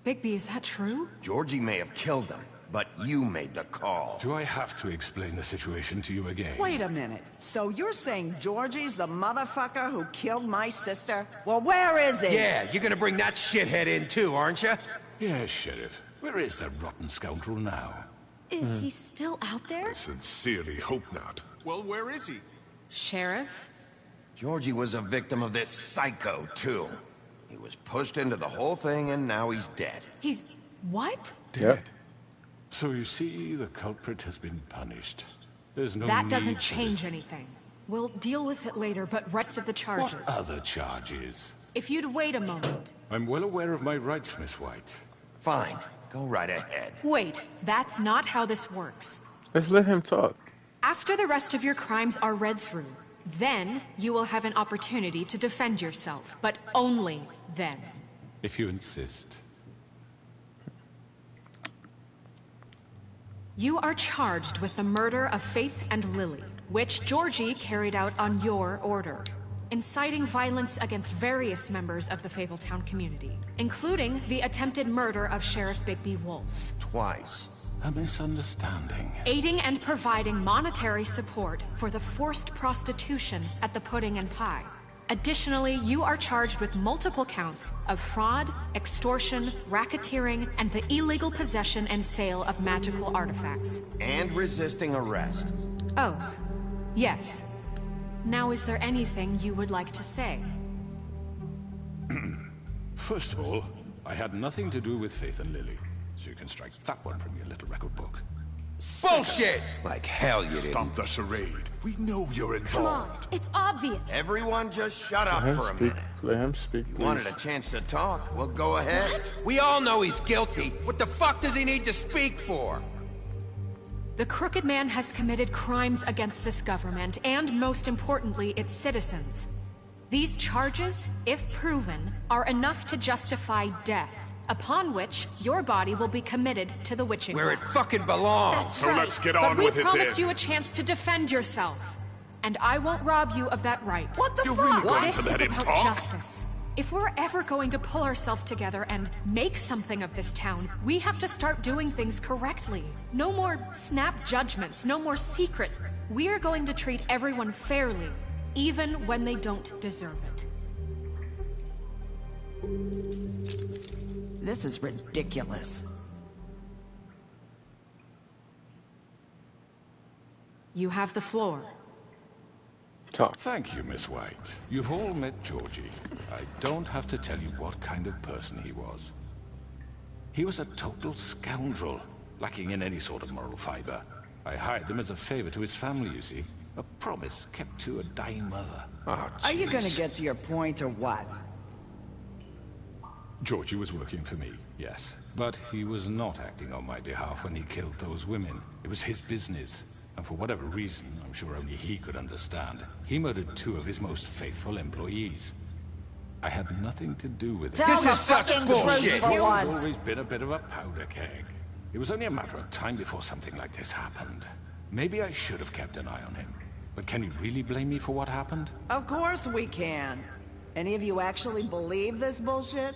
Bigby, is that true? Georgie may have killed them, but you made the call. Do I have to explain the situation to you again? Wait a minute. So you're saying Georgie's the motherfucker who killed my sister? Well, where is he? Yeah, you're gonna bring that shithead in too, aren't you? Yes, Sheriff. Where is that rotten scoundrel now? Is he still out there? I sincerely hope not. Well, where is he? Sheriff? Georgie was a victim of this psycho, too. He was pushed into the whole thing, and now he's dead. He's... what? Dead. So you see, the culprit has been punished. There's no That need doesn't for change this. anything. We'll deal with it later, but rest of the charges. What other charges? If you'd wait a moment. I'm well aware of my rights, Miss White. Fine. Go right ahead. Wait, that's not how this works. Let's let him talk. After the rest of your crimes are read through, then you will have an opportunity to defend yourself, but only then. If you insist. You are charged with the murder of Faith and Lily, which Georgie carried out on your order, inciting violence against various members of the Fabletown community, including the attempted murder of Sheriff Bigby Wolf. Twice. A misunderstanding. Aiding and providing monetary support for the forced prostitution at the Pudding and Pie. Additionally, you are charged with multiple counts of fraud, extortion, racketeering, and the illegal possession and sale of magical artifacts. And resisting arrest. Oh, yes. Now, is there anything you would like to say? First of all, I had nothing to do with Faith and Lily, so you can strike that one from your little record book. Bullshit! Like hell you didn't. Stop the charade. We know you're involved. Come on, it's obvious. Everyone just shut up for a minute. Let him speak, You please. wanted a chance to talk? Well, go ahead. What? We all know he's guilty. What the fuck does he need to speak for? The Crooked Man has committed crimes against this government, and most importantly, its citizens. These charges, if proven, are enough to justify death, upon which your body will be committed to the witching Where it block. fucking belongs. So let's get on But with we it promised then. you a chance to defend yourself, and I won't rob you of that right. What the You're fuck? really going This to is let him about talk? justice. If we're ever going to pull ourselves together and make something of this town, we have to start doing things correctly. No more snap judgments, no more secrets. We're going to treat everyone fairly, even when they don't deserve it. This is ridiculous. You have the floor. Talk. Thank you, Miss White. You've all met Georgie. I don't have to tell you what kind of person he was. He was a total scoundrel, lacking in any sort of moral fiber. I hired him as a favor to his family, you see. A promise kept to a dying mother. Oh, Are you gonna jeez. get to your point or what? Georgie was working for me, yes. But he was not acting on my behalf when he killed those women. It was his business. And for whatever reason, I'm sure only he could understand, he murdered 2 of his most faithful employees. I had nothing to do with it. Tell the is such fucking bullshit. truth for He's once. always been a bit of a powder keg. It was only a matter of time before something like this happened. Maybe I should have kept an eye on him. But can you really blame me for what happened? Of course we can. Any of you actually believe this bullshit?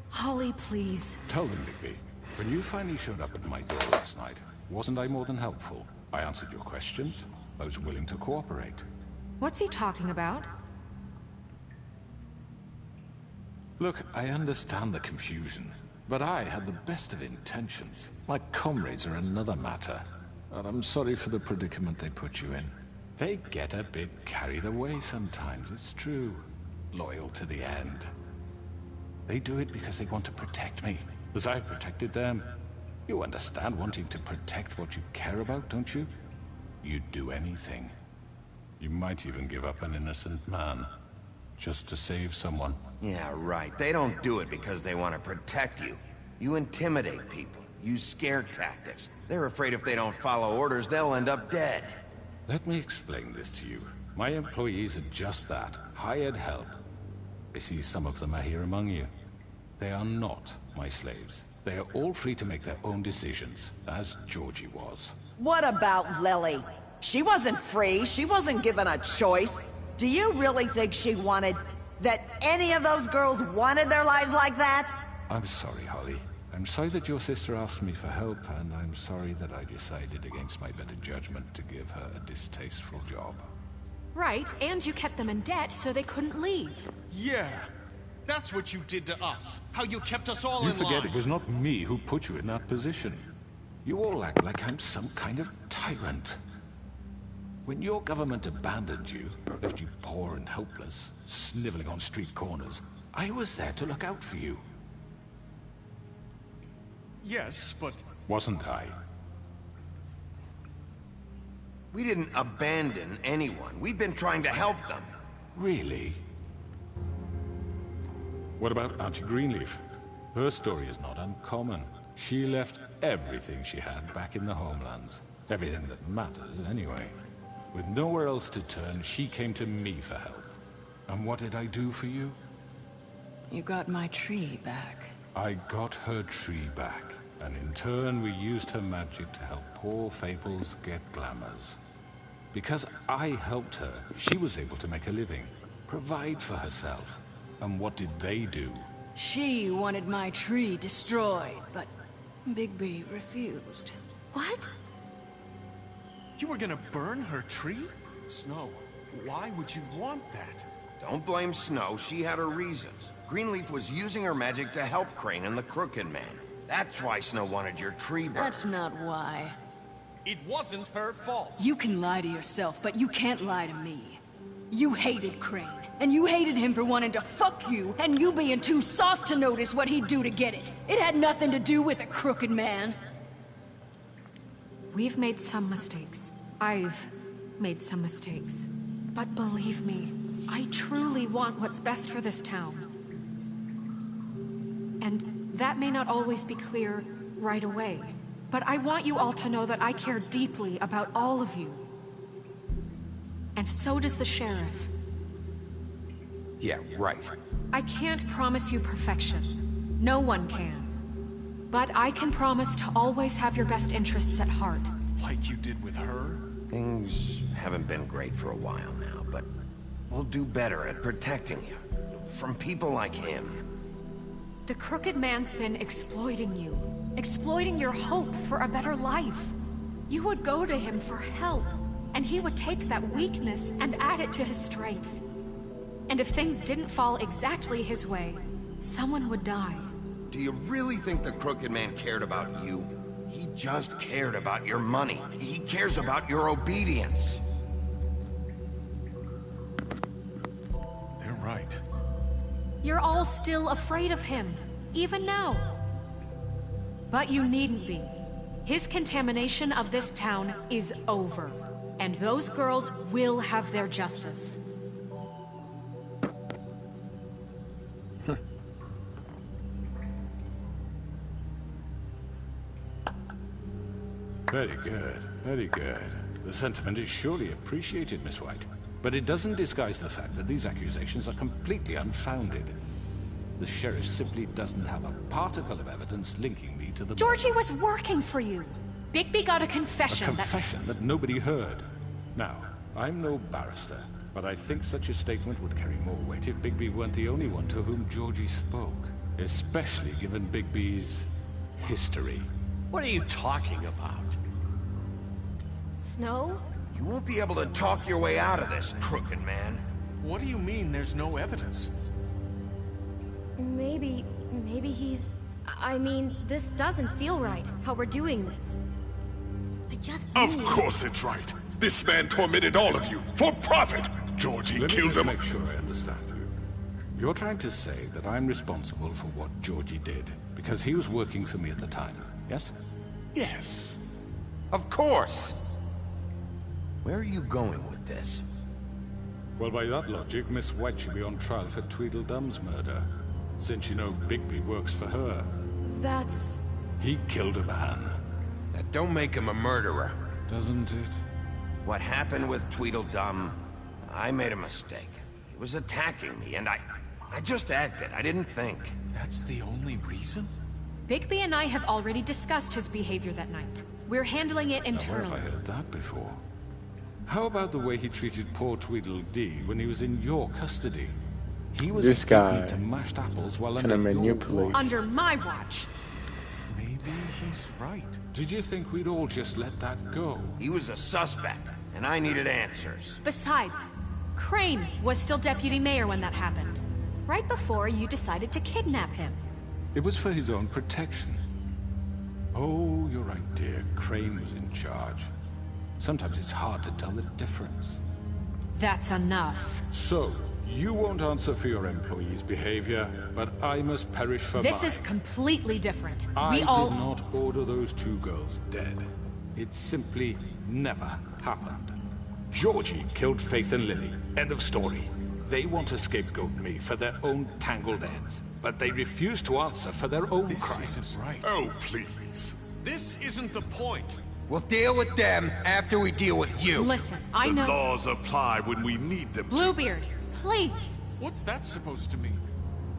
Holly, please. Tell them, Bigby. When you finally showed up at my door last night, wasn't I more than helpful? I answered your questions. I was willing to cooperate. What's he talking about? Look, I understand the confusion, but I had the best of intentions. My comrades are another matter, and I'm sorry for the predicament they put you in. They get a bit carried away sometimes, it's true. Loyal to the end. They do it because they want to protect me, as I protected them. You understand wanting to protect what you care about, don't you? You'd do anything. You might even give up an innocent man, just to save someone. Yeah, right. They don't do it because they want to protect you. You intimidate people, use scare tactics. They're afraid if they don't follow orders, they'll end up dead. Let me explain this to you. My employees are just that, hired help. I see some of them are here among you. They are not my slaves. They are all free to make their own decisions, as Georgie was. What about Lily? She wasn't free. She wasn't given a choice. Do you really think she wanted... that any of those girls wanted their lives like that? I'm sorry, Holly. I'm sorry that your sister asked me for help, and I'm sorry that I decided against my better judgment to give her a distasteful job. Right, and you kept them in debt so they couldn't leave. Yeah. That's what you did to us. How you kept us all You in forget line. it was not me who put you in that position. You all act like I'm some kind of tyrant. When your government abandoned you, left you poor and helpless, sniveling on street corners, I was there to look out for you. Yes, but... Wasn't I? We didn't abandon anyone. We've been trying to help them. Really? What about Auntie Greenleaf? Her story is not uncommon. She left everything she had back in the homelands. Everything that mattered, anyway. With nowhere else to turn, she came to me for help. And what did I do for you? You got my tree back. I got her tree back. And in turn, we used her magic to help poor Fables get glamours. Because I helped her, she was able to make a living, provide for herself. And what did they do? She wanted my tree destroyed, but Bigby refused. What? You were gonna burn her tree? Snow, why would you want that? Don't blame Snow. She had her reasons. Greenleaf was using her magic to help Crane and the Crooked Man. That's why Snow wanted your tree burned. That's not why. It wasn't her fault. You can lie to yourself, but you can't lie to me. You hated Crane, and you hated him for wanting to fuck you, and you being too soft to notice what he'd do to get it. It had nothing to do with the Crooked Man. We've made some mistakes. I've made some mistakes. But believe me, I truly want what's best for this town. And that may not always be clear right away. But I want you all to know that I care deeply about all of you. And so does the sheriff. Yeah, right. I can't promise you perfection. No one can. But I can promise to always have your best interests at heart. Like you did with her? Things haven't been great for a while now, but we'll do better at protecting you. From people like him. The Crooked Man's been exploiting you. Exploiting your hope for a better life. You would go to him for help, and he would take that weakness and add it to his strength. And if things didn't fall exactly his way, someone would die. Do you really think the Crooked Man cared about you? He just cared about your money. He cares about your obedience. They're right. You're all still afraid of him, even now. But you needn't be. His contamination of this town is over, and those girls will have their justice. Very good, very good. The sentiment is surely appreciated, Miss White. But it doesn't disguise the fact that these accusations are completely unfounded. The sheriff simply doesn't have a particle of evidence linking me to the... Georgie was working for you. Bigby got a confession. A confession that nobody heard. Now, I'm no barrister, but I think such a statement would carry more weight if Bigby weren't the only one to whom Georgie spoke. Especially given Bigby's history. What are you talking about? Snow? You won't be able to talk your way out of this, Crooked Man. What do you mean there's no evidence? Maybe he's... I mean, this doesn't feel right, how we're doing this. I just Of course it's right. This man tormented all of you, for profit! Georgie killed him. Let me just make sure I understand you. You're trying to say that I'm responsible for what Georgie did, because he was working for me at the time, yes? Yes. Of course. Where are you going with this? Well, by that logic, Miss White should be on trial for Tweedledum's murder. Since you know Bigby works for her. That's... He killed a man. That don't make him a murderer. Doesn't it? What happened with Tweedledum, I made a mistake. He was attacking me, and I just acted. I didn't think. That's the only reason? Bigby and I have already discussed his behavior that night. We're handling it internally. Where have I heard that before? How about the way he treated poor Tweedledee when he was in your custody? He was this guy to mashed apples while kind of manipulate. Under my watch. Maybe he's right. Did you think we'd all just let that go? He was a suspect, and I needed answers. Besides, Crane was still deputy mayor when that happened. right before you decided to kidnap him. It was for his own protection. Oh, you're right, dear. Crane was in charge. Sometimes it's hard to tell the difference. That's enough. So, you won't answer for your employees' behavior, but I must perish for mine. This is completely different. I did not order those two girls dead. It simply never happened. Georgie killed Faith and Lily. End of story. They want to scapegoat me for their own tangled ends, but they refuse to answer for their own crimes. This isn't right. Oh, please. This isn't the point. We'll deal with them after we deal with you. Listen, I know. The laws apply when we need them to. Bluebeard, please. What's that supposed to mean?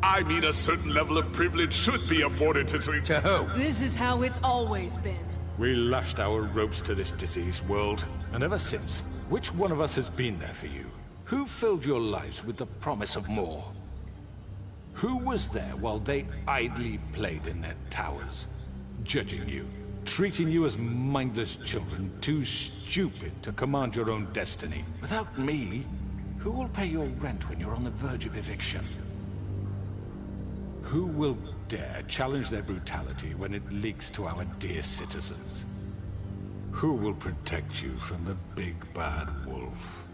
I mean a certain level of privilege should be afforded to who? This is how it's always been. We lashed our ropes to this diseased world, and ever since, which one of us has been there for you? Who filled your lives with the promise of more? Who was there while they idly played in their towers, judging you, treating you as mindless children, too stupid to command your own destiny? Without me, who will pay your rent when you're on the verge of eviction? Who will dare challenge their brutality when it leaks to our dear citizens? Who will protect you from the big bad wolf?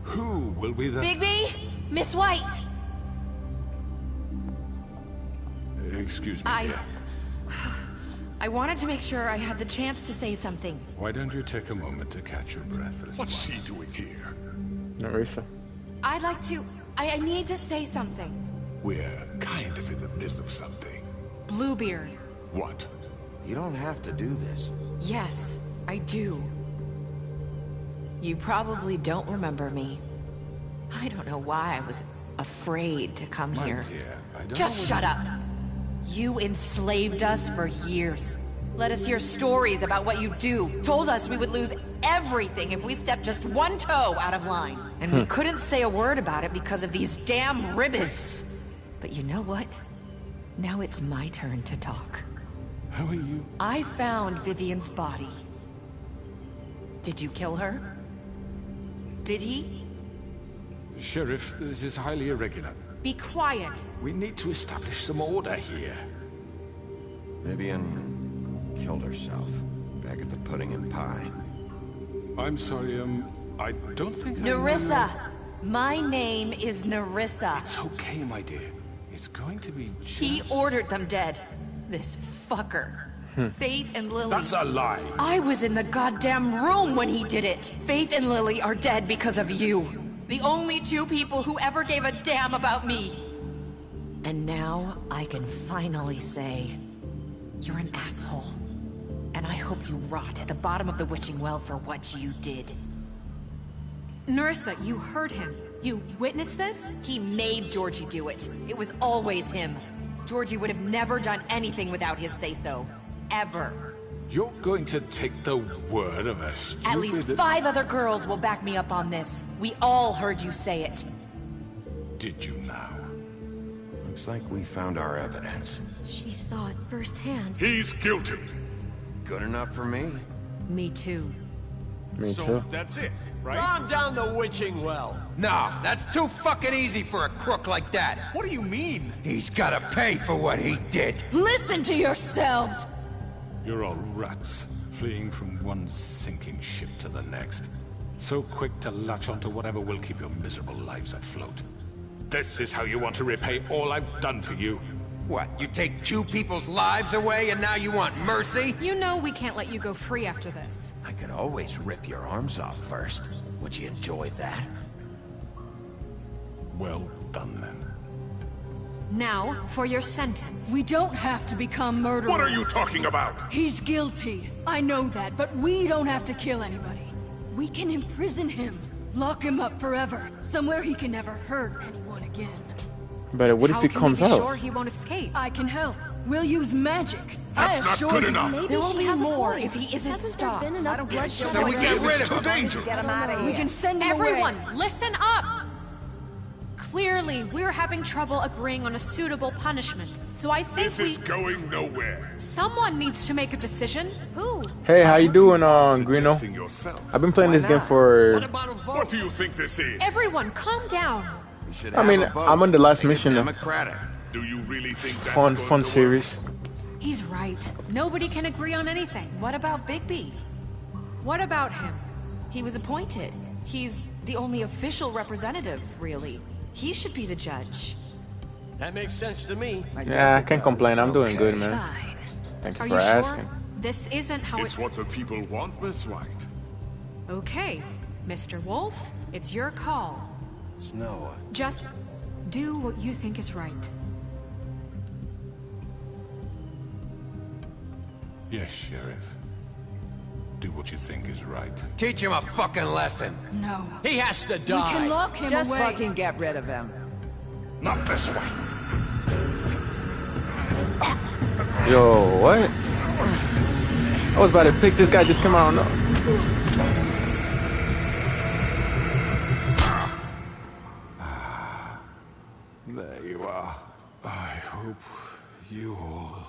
Who will be the— Bigby? Miss White! Excuse me, dear. I wanted to make sure I had the chance to say something. Why don't you take a moment to catch your breath? What's she doing here? Nerissa. I'd like to... I need to say something. We're kind of in the middle of something. Bluebeard. What? You don't have to do this. Yes, I do. You probably don't remember me. I don't know why I was afraid to come here. Dear, I don't Just shut up. You enslaved us for years. Let us hear stories about what you do. Told us we would lose everything if we stepped just one toe out of line. And we couldn't say a word about it because of these damn ribbons. But you know what? Now it's my turn to talk. How are you? I found Vivian's body. Did you kill her? Did he? Sheriff, this is highly irregular. Be quiet. We need to establish some order here. Vivian killed herself back at the Pudding and Pie. I'm sorry, I don't think Nerissa! My name is Nerissa. It's okay, my dear. It's going to be just... He ordered them dead. This fucker. Faith and Lily. That's a lie. I was in the goddamn room when he did it. Faith and Lily are dead because of you. The only two people who ever gave a damn about me. And now I can finally say, you're an asshole. And I hope you rot at the bottom of the witching well for what you did. Nerissa, you heard him. You witnessed this? He made Georgie do it. It was always him. Georgie would have never done anything without his say-so. Ever. You're going to take the word of a stupid... At least 5 other girls will back me up on this. We all heard you say it. Did you now? Looks like we found our evidence. She saw it firsthand. He's guilty. Good enough for me. Me too. Me so too. that's it, right? Calm down the witching well. No, that's too fucking easy for a crook like that. What do you mean? He's gotta pay for what he did. Listen to yourselves! You're all rats, fleeing from one sinking ship to the next. So quick to latch onto whatever will keep your miserable lives afloat. This is how you want to repay all I've done for you? What, you take 2 people's lives away and now you want mercy? You know we can't let you go free after this. I could always rip your arms off first. Would you enjoy that? Well done, then. Now, for your sentence. We don't have to become murderers. What are you talking about? He's guilty. I know that, but we don't have to kill anybody. We can imprison him. Lock him up forever. Somewhere he can never hurt anyone again. But what if he comes How can we be out? sure he won't escape? I can help. We'll use magic. That's I not assure good you, enough. Maybe there will she be has a more point. if he isn't Hasn't stopped. there been enough bloodshed? So we get rid of him. Too dangerous. Get him out of here. We can send him Everyone, away. listen up! Clearly, we're having trouble agreeing on a suitable punishment. So I think This is going nowhere. someone needs to make a decision. Who? Hey, how you doing, Greeno? Suggesting yourself. I've been playing this game for... What do you think this is? Everyone, calm down. We should I have mean, a vote. I'm on the last Make it mission. Democratic. Do you really think that's Fun going to series. He's right. Nobody can agree on anything. What about Bigby? What about him? He was appointed. He's the only official representative, really. He should be the judge. That makes sense to me. Yeah, I can't complain. I'm doing good, man. Fine. Thank you Are for you asking. sure? This isn't how It's what the people want, Miss White. Okay, Mr. Wolf, it's your call. Snow. Just do what you think is right. Yes, Sheriff. Do what you think is right. Teach him a fucking lesson. No. He has to We die. can lock him Just away. fucking get rid of him. Not this way. Yo, what? I was about to pick this guy, just come out. No. There you are. I hope you all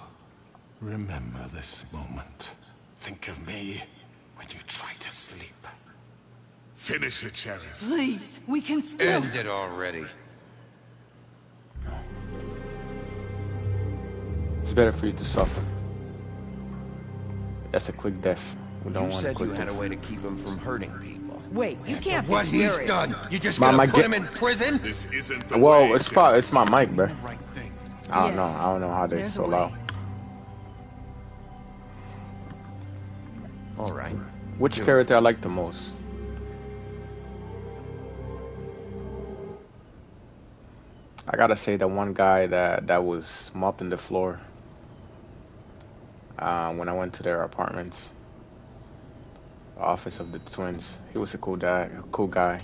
remember this moment. Think of me when you try to sleep. Finish it, Sheriff. Please, we can still... End it already. It's better for you to suffer. That's a quick death. We don't You want a said quick you had a death. way to keep him from hurting people. Wait, you After can't what be he's serious. done, you just Mom, gonna I put get- him in prison? This isn't the Well, way, it's my mic, bro. Right thing. I don't know. Yes. I don't know how they There's a so way. loud. All right. Which Do it. character I like the most? I gotta say the one guy that was mopping the floor when I went to their apartments, the office of the twins. He was a cool guy.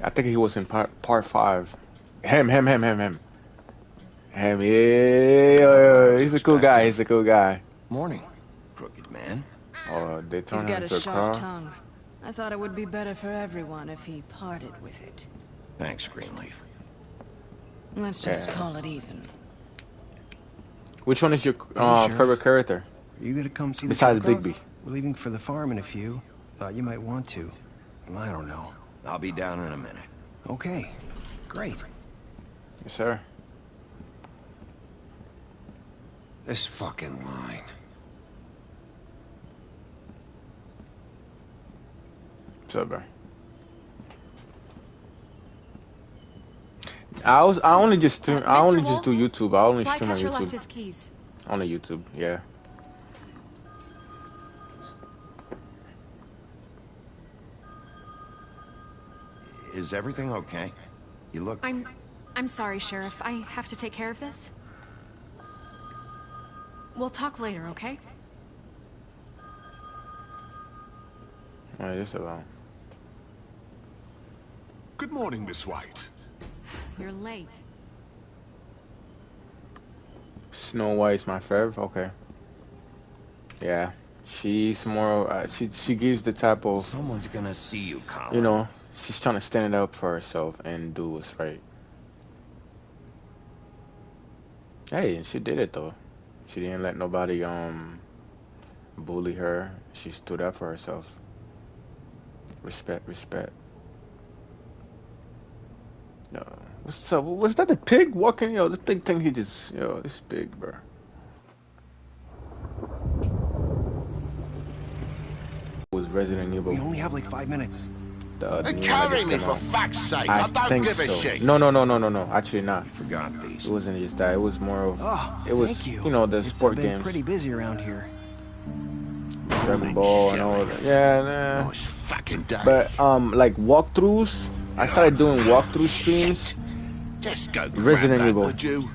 I think he was in part 5. Him. Him, yeah, he's a cool guy. He's a cool guy. Morning, crooked man. Oh, they He's turned him got a into a car. sharp tongue. I thought it would be better for everyone if he parted with it. Thanks, Greenleaf. Let's just Yeah. call it even. Which one is your Sheriff. favorite character? Are you gonna come see the Besides truck off? Bigby. We're leaving for the farm in a few. Thought you might want to. I don't know. I'll be down in a minute. Okay, great. Yes, sir. This fucking line. What's up, bro? I only just stream. I Mr. only Wolf? just do YouTube. I only stream on Flycatcher left YouTube. his keys. Only YouTube. Yeah. Is everything okay? You look... I'm sorry, Sheriff. I have to take care of this. We'll talk later, okay? Oh, yes, about. Good morning, Miss White. You're late. Snow White's my favorite. Okay. Yeah, she's more. She gives the type of. Someone's gonna see you, Colin. You know, she's trying to stand up for herself and do what's right. Hey, and she did it though. She didn't let nobody bully her. She stood up for herself. Respect. No, what's up? Was that the pig walking? Yo, this big thing. He just, this big, bro. Was Resident Evil? We only have like 5 minutes. Hey, carry me for fuck's sake. I don't think give a so. shit. No. Actually, not. Forgot these. It wasn't just that. It was more of. Oh, it was, thank you. the It's sport been games, pretty busy around here. Dragon Ball and all that. Yeah, nah. Those fucking days. But like walkthroughs, I started doing walkthrough streams. Just go Resident grab that, Evil. would you?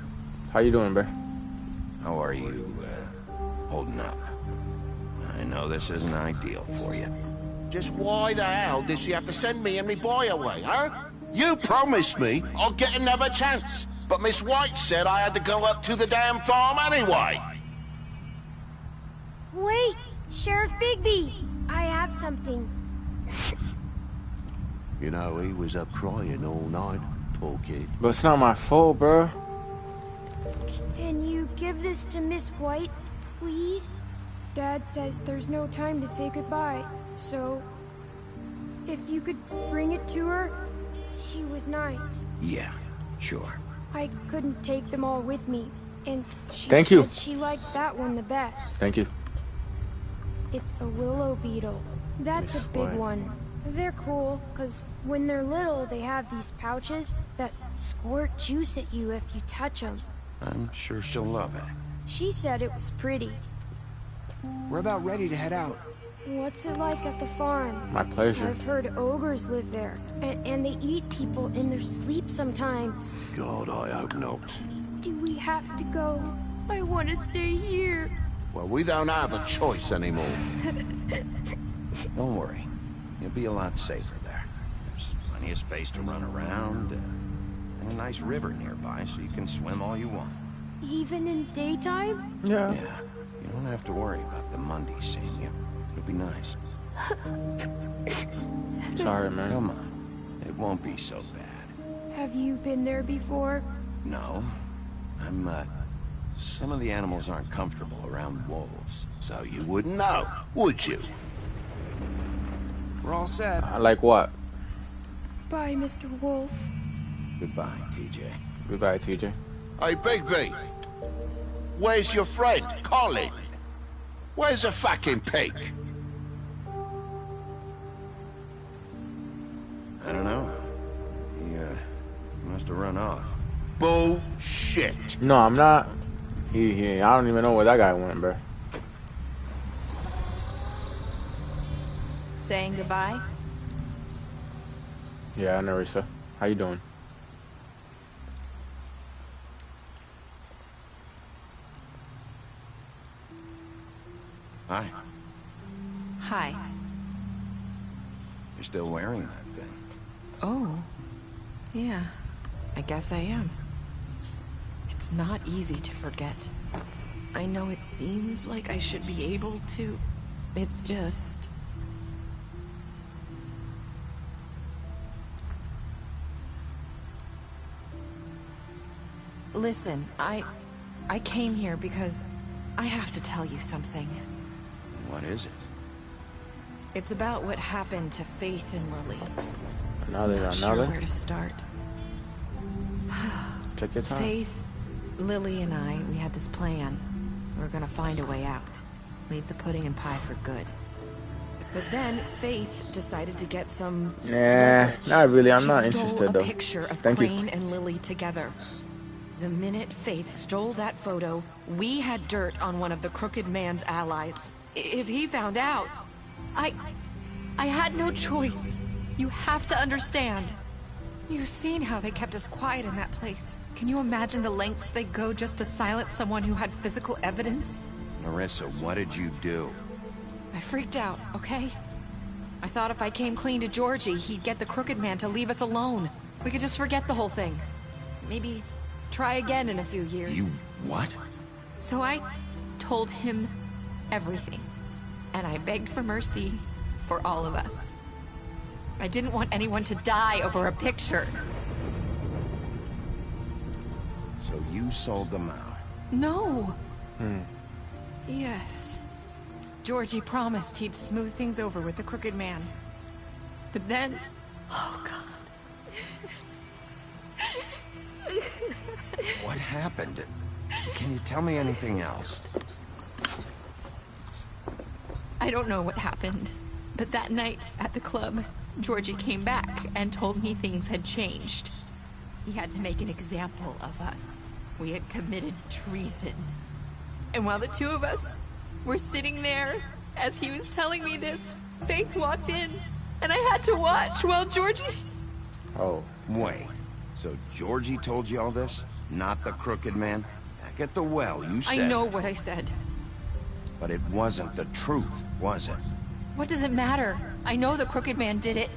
How you doing, bro? How are you, holding up? I know this isn't ideal for you. Just why the hell did she have to send me and me boy away, huh? You promised me I'd get another chance, but Miss White said I had to go up to the damn farm anyway. Wait, Sheriff Bigby, I have something. You know, he was up crying all night, poor kid. But it's not my fault, bro. Can you give this to Miss White, please? Dad says there's no time to say goodbye, so if you could bring it to her, she was nice. Yeah, sure. I couldn't take them all with me, and she Thank said you. she liked that one the best. Thank you. It's a willow beetle. That's a big one. They're cool, because when they're little, they have these pouches that squirt juice at you if you touch them. I'm sure she'll love it. She said it was pretty. We're about ready to head out. What's it like at the farm? My pleasure. I've heard ogres live there, and they eat people in their sleep sometimes. God, I hope not. Do we have to go? I want to stay here. Well, we don't have a choice anymore. Don't worry. You'll be a lot safer there. There's plenty of space to run around, and a nice river nearby so you can swim all you want. Even in daytime? Yeah. Yeah. You don't have to worry about the Monday seeing you. It'll be nice. Sorry, man. Come on. It won't be so bad. Have you been there before? No. Some of the animals aren't comfortable around wolves. So you wouldn't know, would you? We're all set. Like what? Bye, Mr. Wolf. Goodbye, TJ. Goodbye, TJ. Hey, Bigby. Where's your friend, Colin? Where's the fucking pig? I don't know. He must have run off. Bullshit. No, I'm not. I don't even know where that guy went, bro. Saying goodbye? Yeah, Narissa. How you doing? Hi. Hi. You're still wearing that thing. Oh. Yeah. I guess I am. It's not easy to forget. I know it seems like I should be able to. It's just... Listen, I came here because I have to tell you something. What is it? It's about what happened to Faith and Lily. Not sure where to start. Take your time. Faith, Lily, and I, we had this plan. We were gonna find a way out. Leave the pudding and pie for good. But then Faith decided to get some leverage. Not really. I'm She not stole interested though. a picture of Thank Crane you. and Lily together. The minute Faith stole that photo, we had dirt on one of the Crooked Man's allies. If he found out, I had no choice. You have to understand. You've seen how they kept us quiet in that place. Can you imagine the lengths they go just to silence someone who had physical evidence? Narissa, what did you do? I freaked out, okay? I thought if I came clean to Georgie, he'd get the Crooked Man to leave us alone. We could just forget the whole thing. Maybe try again in a few years. You what? So I told him everything. And I begged for mercy for all of us. I didn't want anyone to die over a picture. So you sold them out? No. Yes. Georgie promised he'd smooth things over with the Crooked Man. But then... Oh, God. What happened? Can you tell me anything else? I don't know what happened. But that night at the club, Georgie came back and told me things had changed. He had to make an example of us. We had committed treason. And while the two of us were sitting there, as he was telling me this, Faith walked in, and I had to watch while Georgie... Oh. Wait. So Georgie told you all this? Not the Crooked Man? Back at the well, you said... I know what I said. But it wasn't the truth, was it? What does it matter? I know the Crooked Man did it.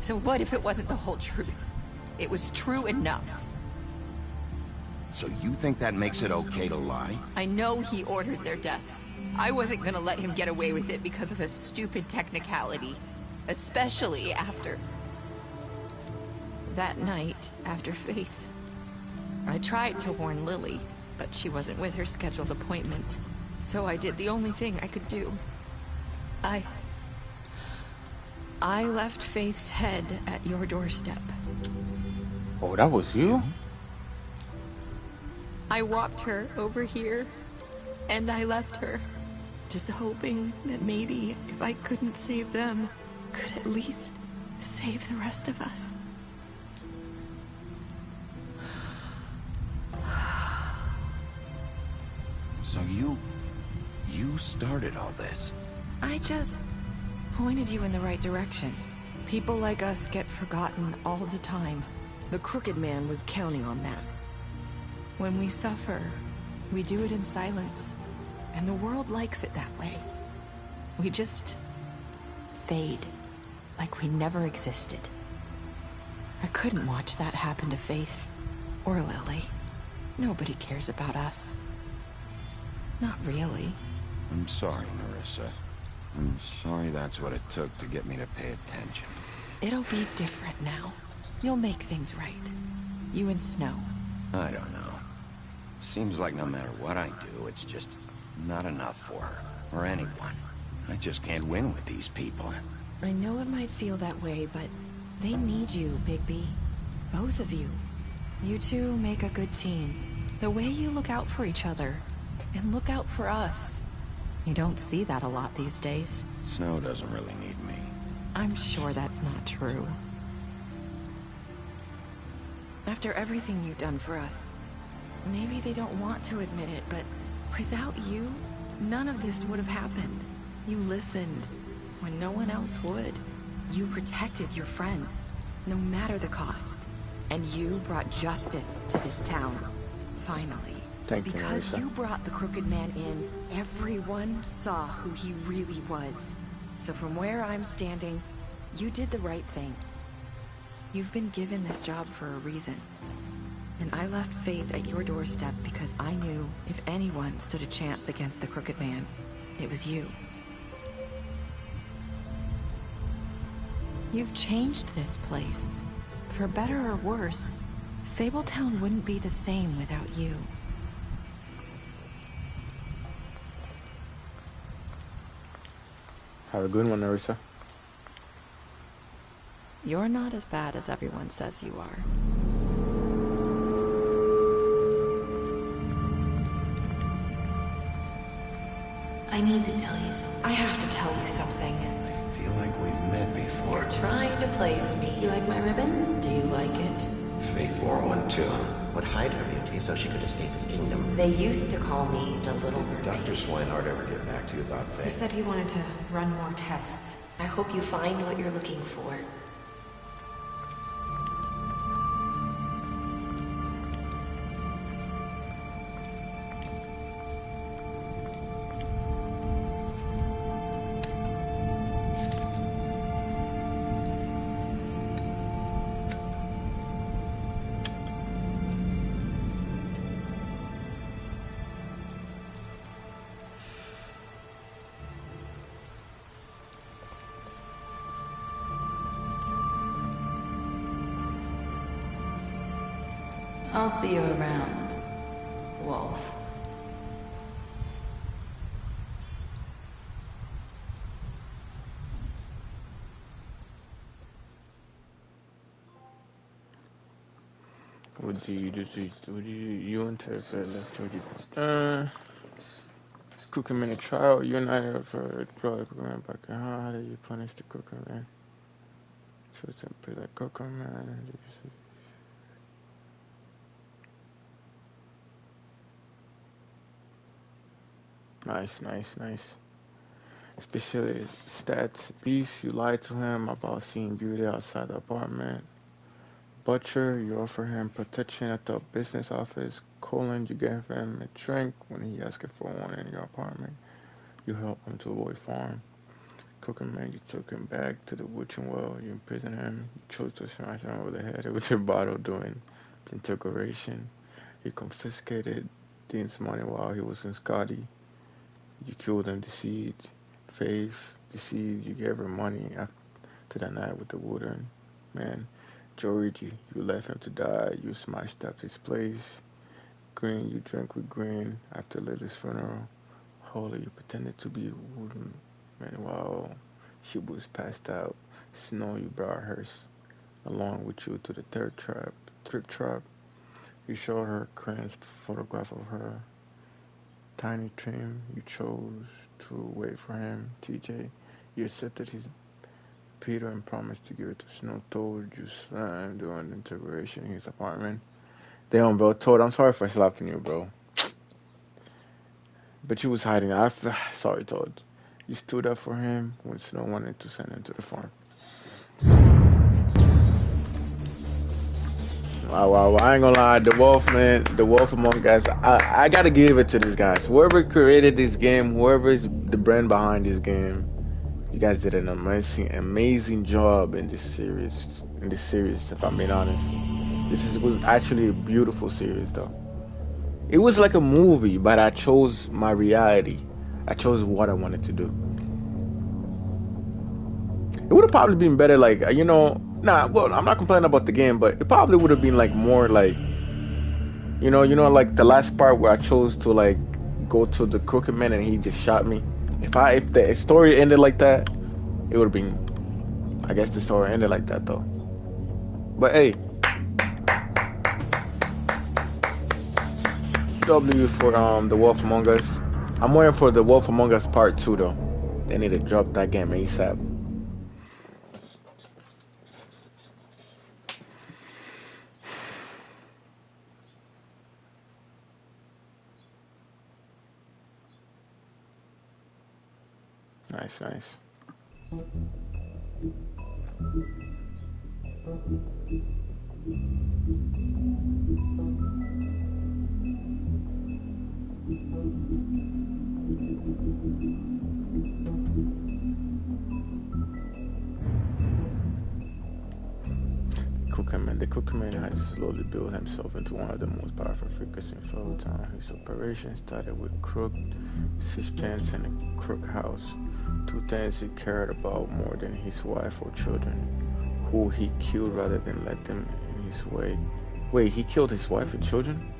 So what if it wasn't the whole truth? It was true enough. So you think that makes it okay to lie? I know he ordered their deaths. I wasn't gonna let him get away with it because of a stupid technicality. Especially after... that night, after Faith. I tried to warn Lily, but she wasn't with her scheduled appointment. So I did the only thing I could do. I left Faith's head at your doorstep. Oh, that was you? I walked her over here, and I left her, just hoping that maybe if I couldn't save them, could at least save the rest of us. So you started all this? I just pointed you in the right direction. People like us get forgotten all the time. The Crooked Man was counting on that. When we suffer, we do it in silence, and the world likes it that way. We just fade, like we never existed. I couldn't watch that happen to Faith, or Lily. Nobody cares about us. Not really. I'm sorry, Nerissa. I'm sorry that's what it took to get me to pay attention. It'll be different now. You'll make things right. You and Snow. I don't know. Seems like no matter what I do, it's just not enough for her, or anyone. I just can't win with these people. I know it might feel that way, but they need you, Bigby. Both of you. You two make a good team. The way you look out for each other, and look out for us. You don't see that a lot these days. Snow doesn't really need me. I'm sure that's not true. After everything you've done for us, maybe they don't want to admit it, but without you, none of this would have happened. You listened when no one else would. You protected your friends, no matter the cost. And you brought justice to this town, finally. Thank you, because Nerissa. you brought the Crooked Man in, everyone saw who he really was. So from where I'm standing, you did the right thing. You've been given this job for a reason. And I left Faith at your doorstep because I knew if anyone stood a chance against the Crooked Man, it was you. You've changed this place. For better or worse, Fabletown wouldn't be the same without you. Have a good one, Nerissa. You're not as bad as everyone says you are. I need to tell you something. I have to tell you something. I feel like we've met before. You're trying to place me. You like my ribbon? Do you like it? Faith wore one too. Would hide her beauty so she could escape his kingdom. They used to call me the Little Mermaid. Dr. Swinehart ever get back to you about He Faith? said he wanted to run more tests. I hope you find what you're looking for. I'll see you around, Wolf. Would you and Terry left Crooked Man a trial? You and I have heard Crooked Man back. How did you punish the Crooked Man? So simply the Crooked Man. Nice. Especially stats. Beast, you lied to him about seeing beauty outside the apartment. Butcher, you offer him protection at the business office. Colin, you gave him a drink when he asked for one in your apartment. You helped him to avoid farm. Crooked Man, you took him back to the witching well. You imprisoned him. You chose to smash him over the head with your bottle during the interrogation. You confiscated Dean's money while he was in Scotty. You killed him, deceived Faith, deceived. You gave her money after that night with the wooden man. Georgie, you left him to die. You smashed up his place. Green, you drank with Green after Lily's funeral. Holy, you pretended to be a woman while she was passed out. Snow, you brought her along with you to the thrift trap. You showed her Crane's photograph of her tiny trim. You chose to wait for him, TJ. You accepted his Peter and promised to give it to Snow. Told you slammed during the interrogation in his apartment. Damn, bro. Toad, I'm sorry for slapping you, bro. But you was hiding. Sorry, Toad. You stood up for him when Snow wanted to send him to the farm. Wow. I ain't gonna lie. The Wolf Among Us. I gotta give it to these guys. Whoever created this game, whoever is the brand behind this game, you guys did an amazing job in this series. If I'm being honest, was actually a beautiful series, though. It was like a movie, but I chose my reality. I chose what I wanted to do. It would have probably been better, like, well, I'm not complaining about the game, but it probably would have been like more like, like the last part where I chose to like go to the crooked man and he just shot me. If the story ended like that, it would have been, I guess the story ended like that though. But hey, W for The Wolf Among Us. I'm waiting for The Wolf Among Us Part 2 though. They need to drop that game ASAP. Nice. The Cookman has slowly built himself into one of the most powerful figures in Fellow Town. His operation started with crook sixpence and a crook house, two things he cared about more than his wife or children, who he killed rather than let them in his way. Wait, he killed his wife and children?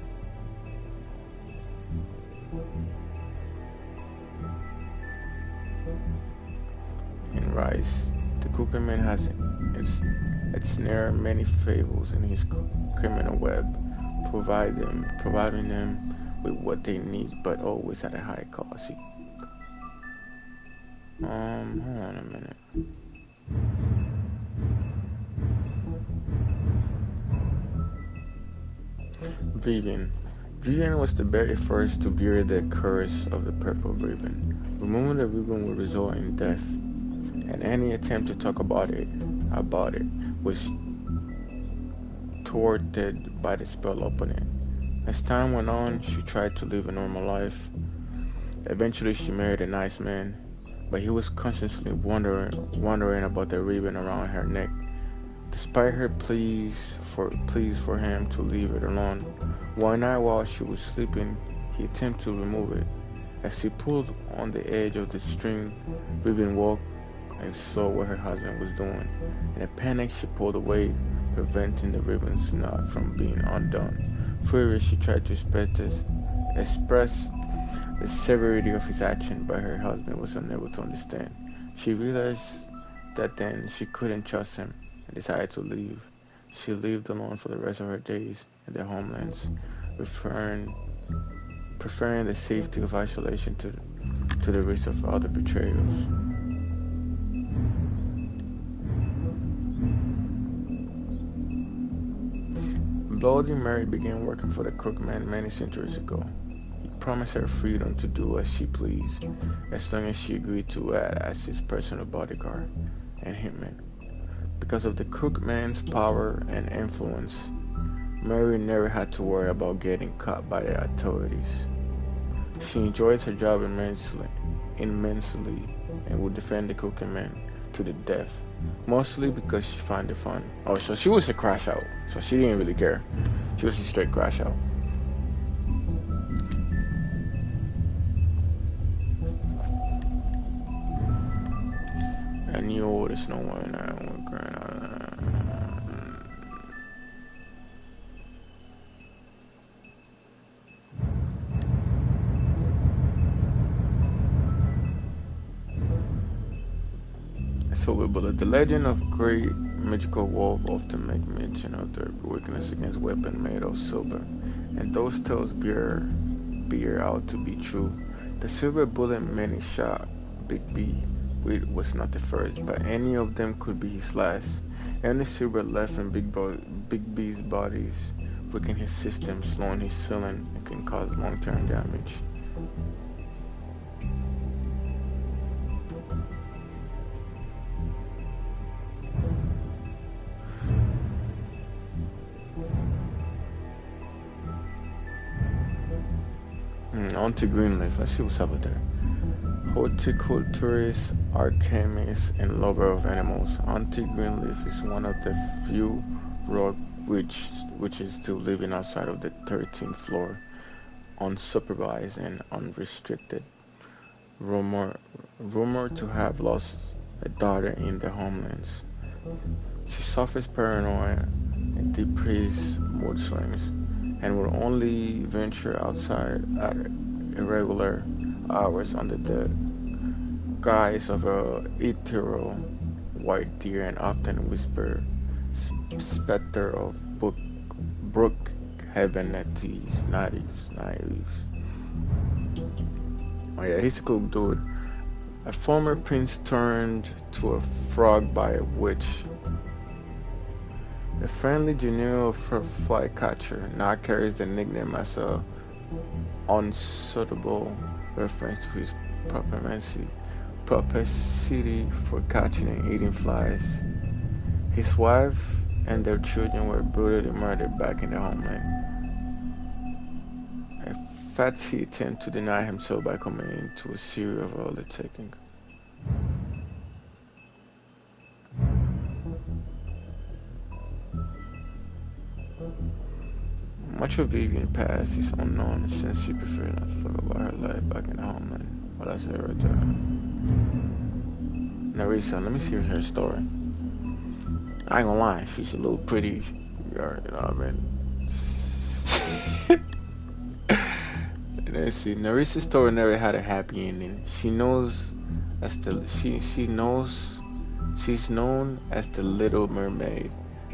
In Rice, the Cookman has ensnared many fables in his criminal web, providing them with what they need, but always at a high cost. Hold on a minute. Vivian was the very first to bear the curse of the purple ribbon. Removing the ribbon would result in death, and any attempt to talk about it was thwarted by the spell upon it. As time went on, she tried to live a normal life. Eventually, she married a nice man, but he was constantly wondering about the ribbon around her neck. Despite her pleas for him to leave it alone, one night while she was sleeping, he attempted to remove it. As he pulled on the edge of the string, Vivian woke and saw what her husband was doing. In a panic, she pulled away, preventing the ribbon's knot from being undone. Furious, she tried to express the severity of his action, but her husband was unable to understand. She realized that then she couldn't trust him and decided to leave. She lived alone for the rest of her days in their homelands, preferring the safety of isolation to the risk of other betrayals. Bloody Mary began working for the Crookman many centuries ago. He promised her freedom to do as she pleased, as long as she agreed to act as his personal bodyguard and hitman. Because of the Crookman's power and influence, Mary never had to worry about getting caught by the authorities. She enjoyed her job immensely, and would defend the Crookman to the death, mostly because she found it fun. Oh, so she was a crash out, so she didn't really care. She was a straight crash out. I knew there's no one I was crying out. Silver Bullet. The legend of great magical wolf often make mention of their weakness against weapon made of silver, and those tales bear out to be true. The Silver Bullet many shot Big B with was not the first, but any of them could be his last. Any silver left in Big B's bodies weaken his system, slowing his healing, and can cause long-term damage. On to Greenleaf. Let's see what's up with there. Horticulturist, alchemist, and lover of animals. Auntie Greenleaf is one of the few rogue witches still living outside of the 13th floor, unsupervised and unrestricted. Rumored to have lost a daughter in the homelands. She suffers paranoia and depressed mood swings, and will only venture outside at irregular hours under the guise of a ethereal white deer, and often whisper specter of Brookhaven at the 90s. Oh yeah, he's a cool dude. A former prince turned to a frog by a witch. The friendly genial flycatcher now carries the nickname as a unsuitable reference to his propensity for catching and eating flies. His wife and their children were brutally murdered back in their homeland. A Fatsi attempted to deny himself by committing to a series of undertaking. Much of Vivian's past is unknown since she preferred not to talk about her life back in the homeland. Well, that's it right there. Narisa, let me see her story. I ain't gonna lie, she's a little pretty. You know what I mean? Let's see. Narisa's story never had a happy ending. She's known as the Little Mermaid,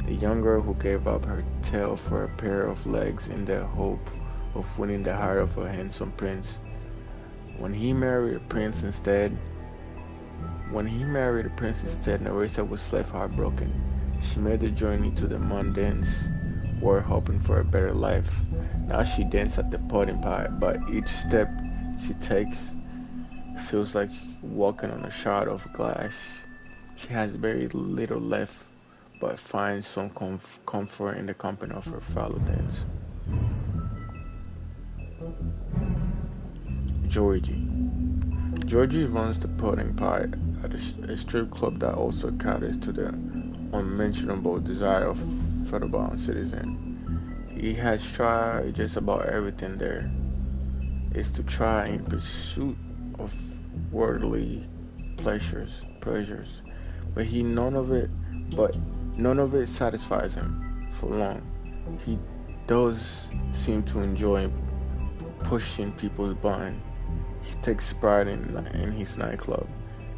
the young girl who gave up her tail for a pair of legs in the hope of winning the heart of a handsome prince. When he married a prince instead, Narisa was left heartbroken. She made the journey to the Mundanes world hoping for a better life. Now she dances at the pudding pie, but each step she takes feels like walking on a shard of glass. She has very little left, but finds some comfort in the company of her fellow dance. Georgie runs the pudding pie at a strip club that also caters to the unmentionable desire of feather-bound citizen. He has tried just about everything there is to try in pursuit of worldly pleasures, but none of it satisfies him for long. He does seem to enjoy pushing people's buttons. He takes pride in his nightclub.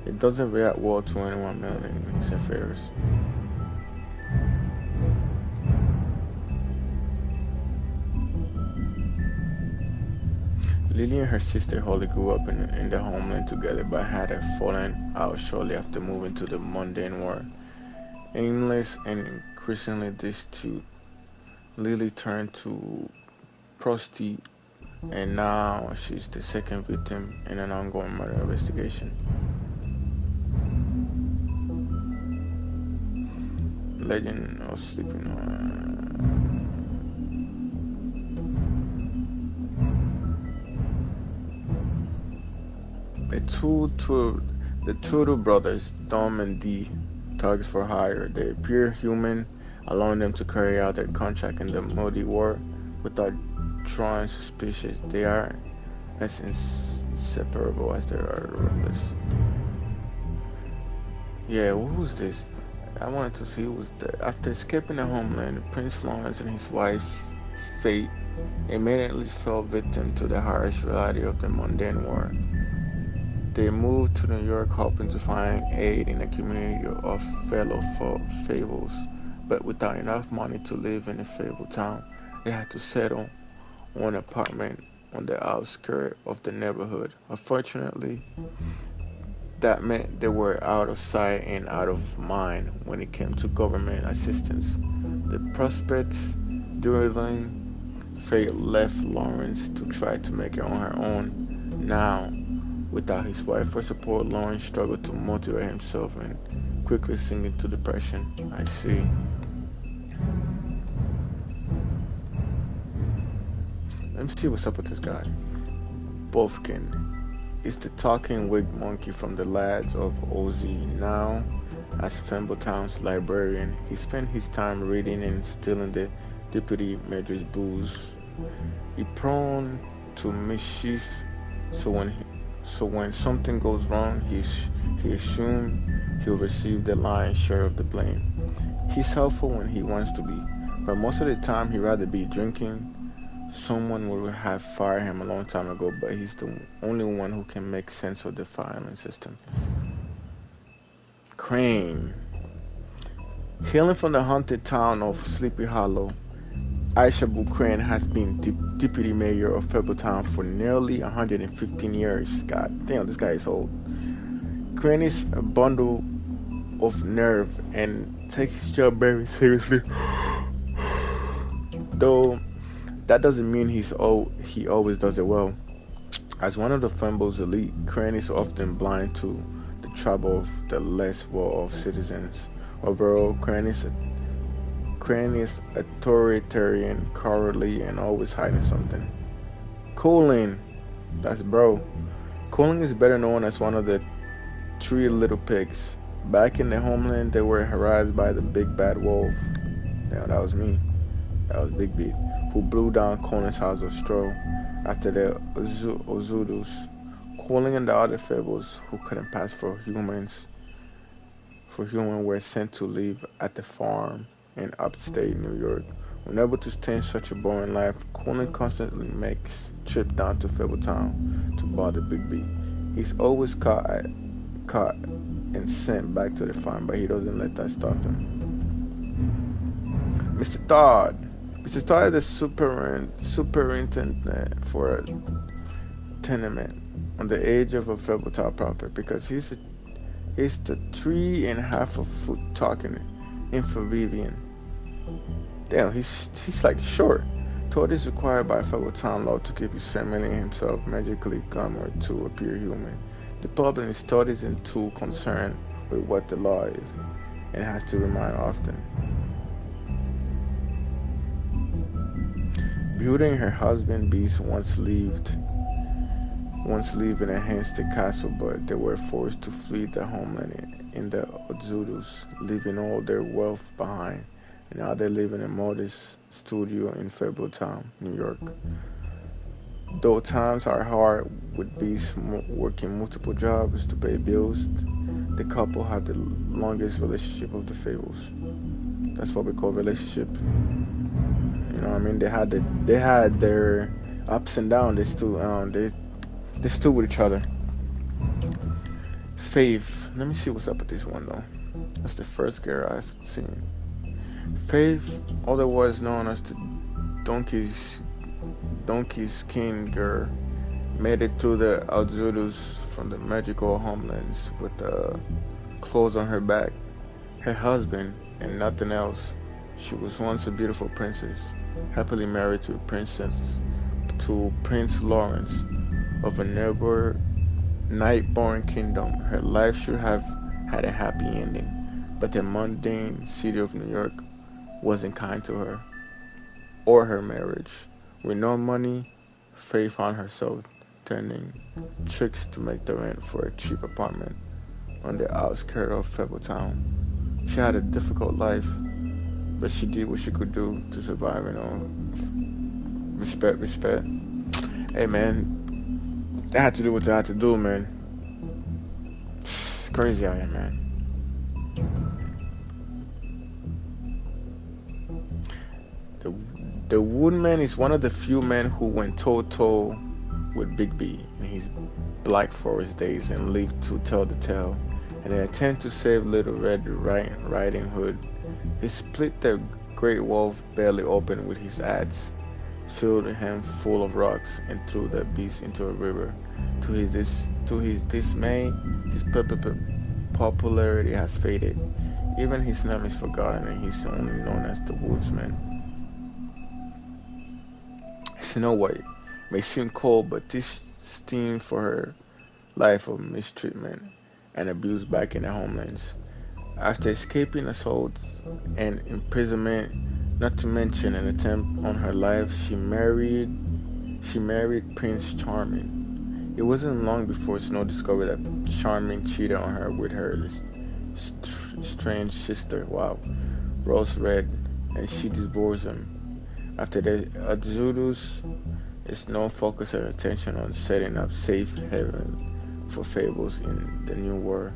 It doesn't react well to anyone meddling in his affairs. Lily and her sister Holly grew up in the homeland together, but had a fallen out shortly after moving to the mundane world. Aimless and increasingly destitute, Lily turned to prostitute, and now she's the second victim in an ongoing murder investigation. Legend of Sleeping The Tudor brothers, Dom and Dee, thugs for hire. They appear human, allowing them to carry out their contract in the muddy war without drawing suspicious. They are as inseparable as they are ruthless. Yeah, what was this? I wanted to see after escaping the homeland, Prince Lawrence and his wife, Fate, immediately fell victim to the harsh reality of the mundane world. They moved to New York hoping to find aid in a community of fellow fables, but without enough money to live in a fable town, they had to settle on an apartment on the outskirts of the neighborhood. Unfortunately, that meant they were out of sight and out of mind when it came to government assistance. The prospects dwindling, Fate left Lawrence to try to make it on her own. Now, without his wife for support, Lawrence struggled to motivate himself and quickly sink into depression. I see. Let me see what's up with this guy. Bofkin is the talking wig monkey from the Lads of Oz. Now, as Fimbletown's librarian, he spent his time reading and stealing the deputy mayor's booze. He prone to mischief, so when something goes wrong, he assumes he'll receive the lion's share of the blame. He's helpful when he wants to be, but most of the time he'd rather be drinking. Someone would have fired him a long time ago, but he's the only one who can make sense of the firing system. Crane. Hailing from the haunted town of Sleepy Hollow, Aisha Crane has been deputy mayor of Fimbletown for nearly 115 years. God damn, this guy is old. Crane is a bundle of nerve and takes his job very seriously. Though that doesn't mean he always does it well. As one of the Fimble's elite, Crane is often blind to the trouble of the less well-off citizens. Overall, Crane is authoritarian, cowardly, and always hiding something. Cooling, that's bro. Cooling is better known as one of the 3 little pigs. Back in their homeland, they were harassed by the big bad wolf. Damn, that was me. That was Big Beat, who blew down Colin's house of straw after the Ozudus. Colin and the other fables who couldn't pass for human were sent to live at the farm in upstate New York. Unable to stand such a boring life, Colin constantly makes trip down to Fimbletown to bother Big B. He's always caught and sent back to the farm, but he doesn't let that stop him. Mr. Todd. Mr. Todd is the superintendent for a tenement on the edge of a Fimbletown proper because he's the 3.5 foot talking amphibian. Damn, he's like short. Todd is required by Fimbletown law to keep his family and himself magically calm or to appear human. The problem is Todd isn't too concerned with what the law is and has to remind often. Building her husband Beast once lived in a Hampstead castle, but they were forced to flee their homeland in the Odzudus, leaving all their wealth behind. And now they live in a modest studio in Fimbletown, New York. Though times are hard with Beast working multiple jobs to pay bills, the couple have the longest relationship of the fables. That's what we call relationship. You know what I mean? They had their ups and downs. They stood with each other. Faith. Let me see what's up with this one though. That's the first girl I've seen. Faith, otherwise known as the Donkey's King girl, made it through the Alzudus from the magical homelands with the clothes on her back, her husband, and nothing else. She was once a beautiful princess, happily married to Prince Lawrence of a neighbor night-born kingdom. Her life should have had a happy ending, but the mundane city of New York wasn't kind to her or her marriage. With no money, Faye found herself turning tricks to make the rent for a cheap apartment on the outskirts of Fimbletown. She had a difficult life, but she did what she could do to survive, you know. Respect. Hey man, they had to do what they had to do, man. It's crazy out here, man. The Woodman is one of the few men who went toe-to-toe with Big B, and his Black Forest days and lived to tell the tale. In an attempt to save Little Red Riding Hood, he split the great wolf belly open with his adze, filled him full of rocks, and threw the beast into a river. To his dismay, his popularity has faded. Even his name is forgotten, and he's only known as the Woodsman. Snow White may seem cold, but this steamed for her life of mistreatment and abuse back in the homelands. After escaping assault and imprisonment, not to mention an attempt on her life, she married Prince Charming. It wasn't long before Snow discovered that Charming cheated on her with her strange sister, Rose Red, and she divorced him. After the Exodus, Snow focused her attention on setting up safe haven for fables in the New World.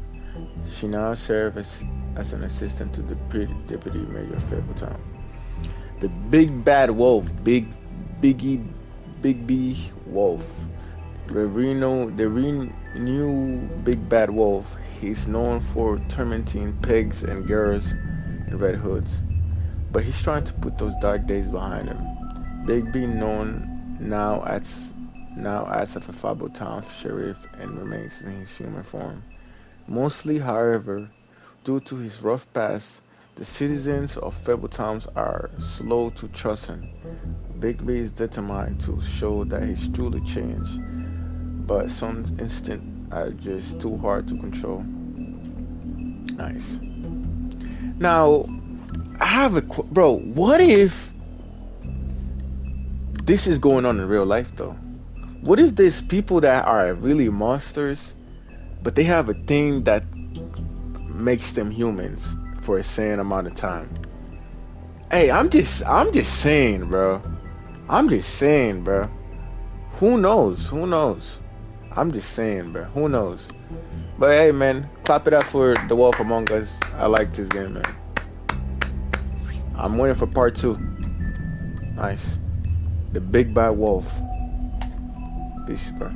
She now serves as an assistant to the deputy mayor of Fabletown. The big bad wolf, Big B Wolf. The new big bad wolf. He's known for tormenting pigs and girls in red hoods, but he's trying to put those dark days behind him. Big B, known now as a Fabletown sheriff, and remains in his human form. Mostly, however, due to his rough past, the citizens of Fabletown are slow to trust him. Big B is determined to show that he's truly changed, but some instincts are just too hard to control. Nice. Now, I have bro, what if this is going on in real life though? What if there's people that are really monsters, but they have a thing that makes them humans for a certain amount of time? Hey, I'm just saying, bro. I'm just saying, bro. Who knows? I'm just saying, bro. Who knows? But hey, man, clap it up for The Wolf Among Us. I like this game, man. I'm waiting for part 2. Nice. The Big Bad Wolf. Peace, bro.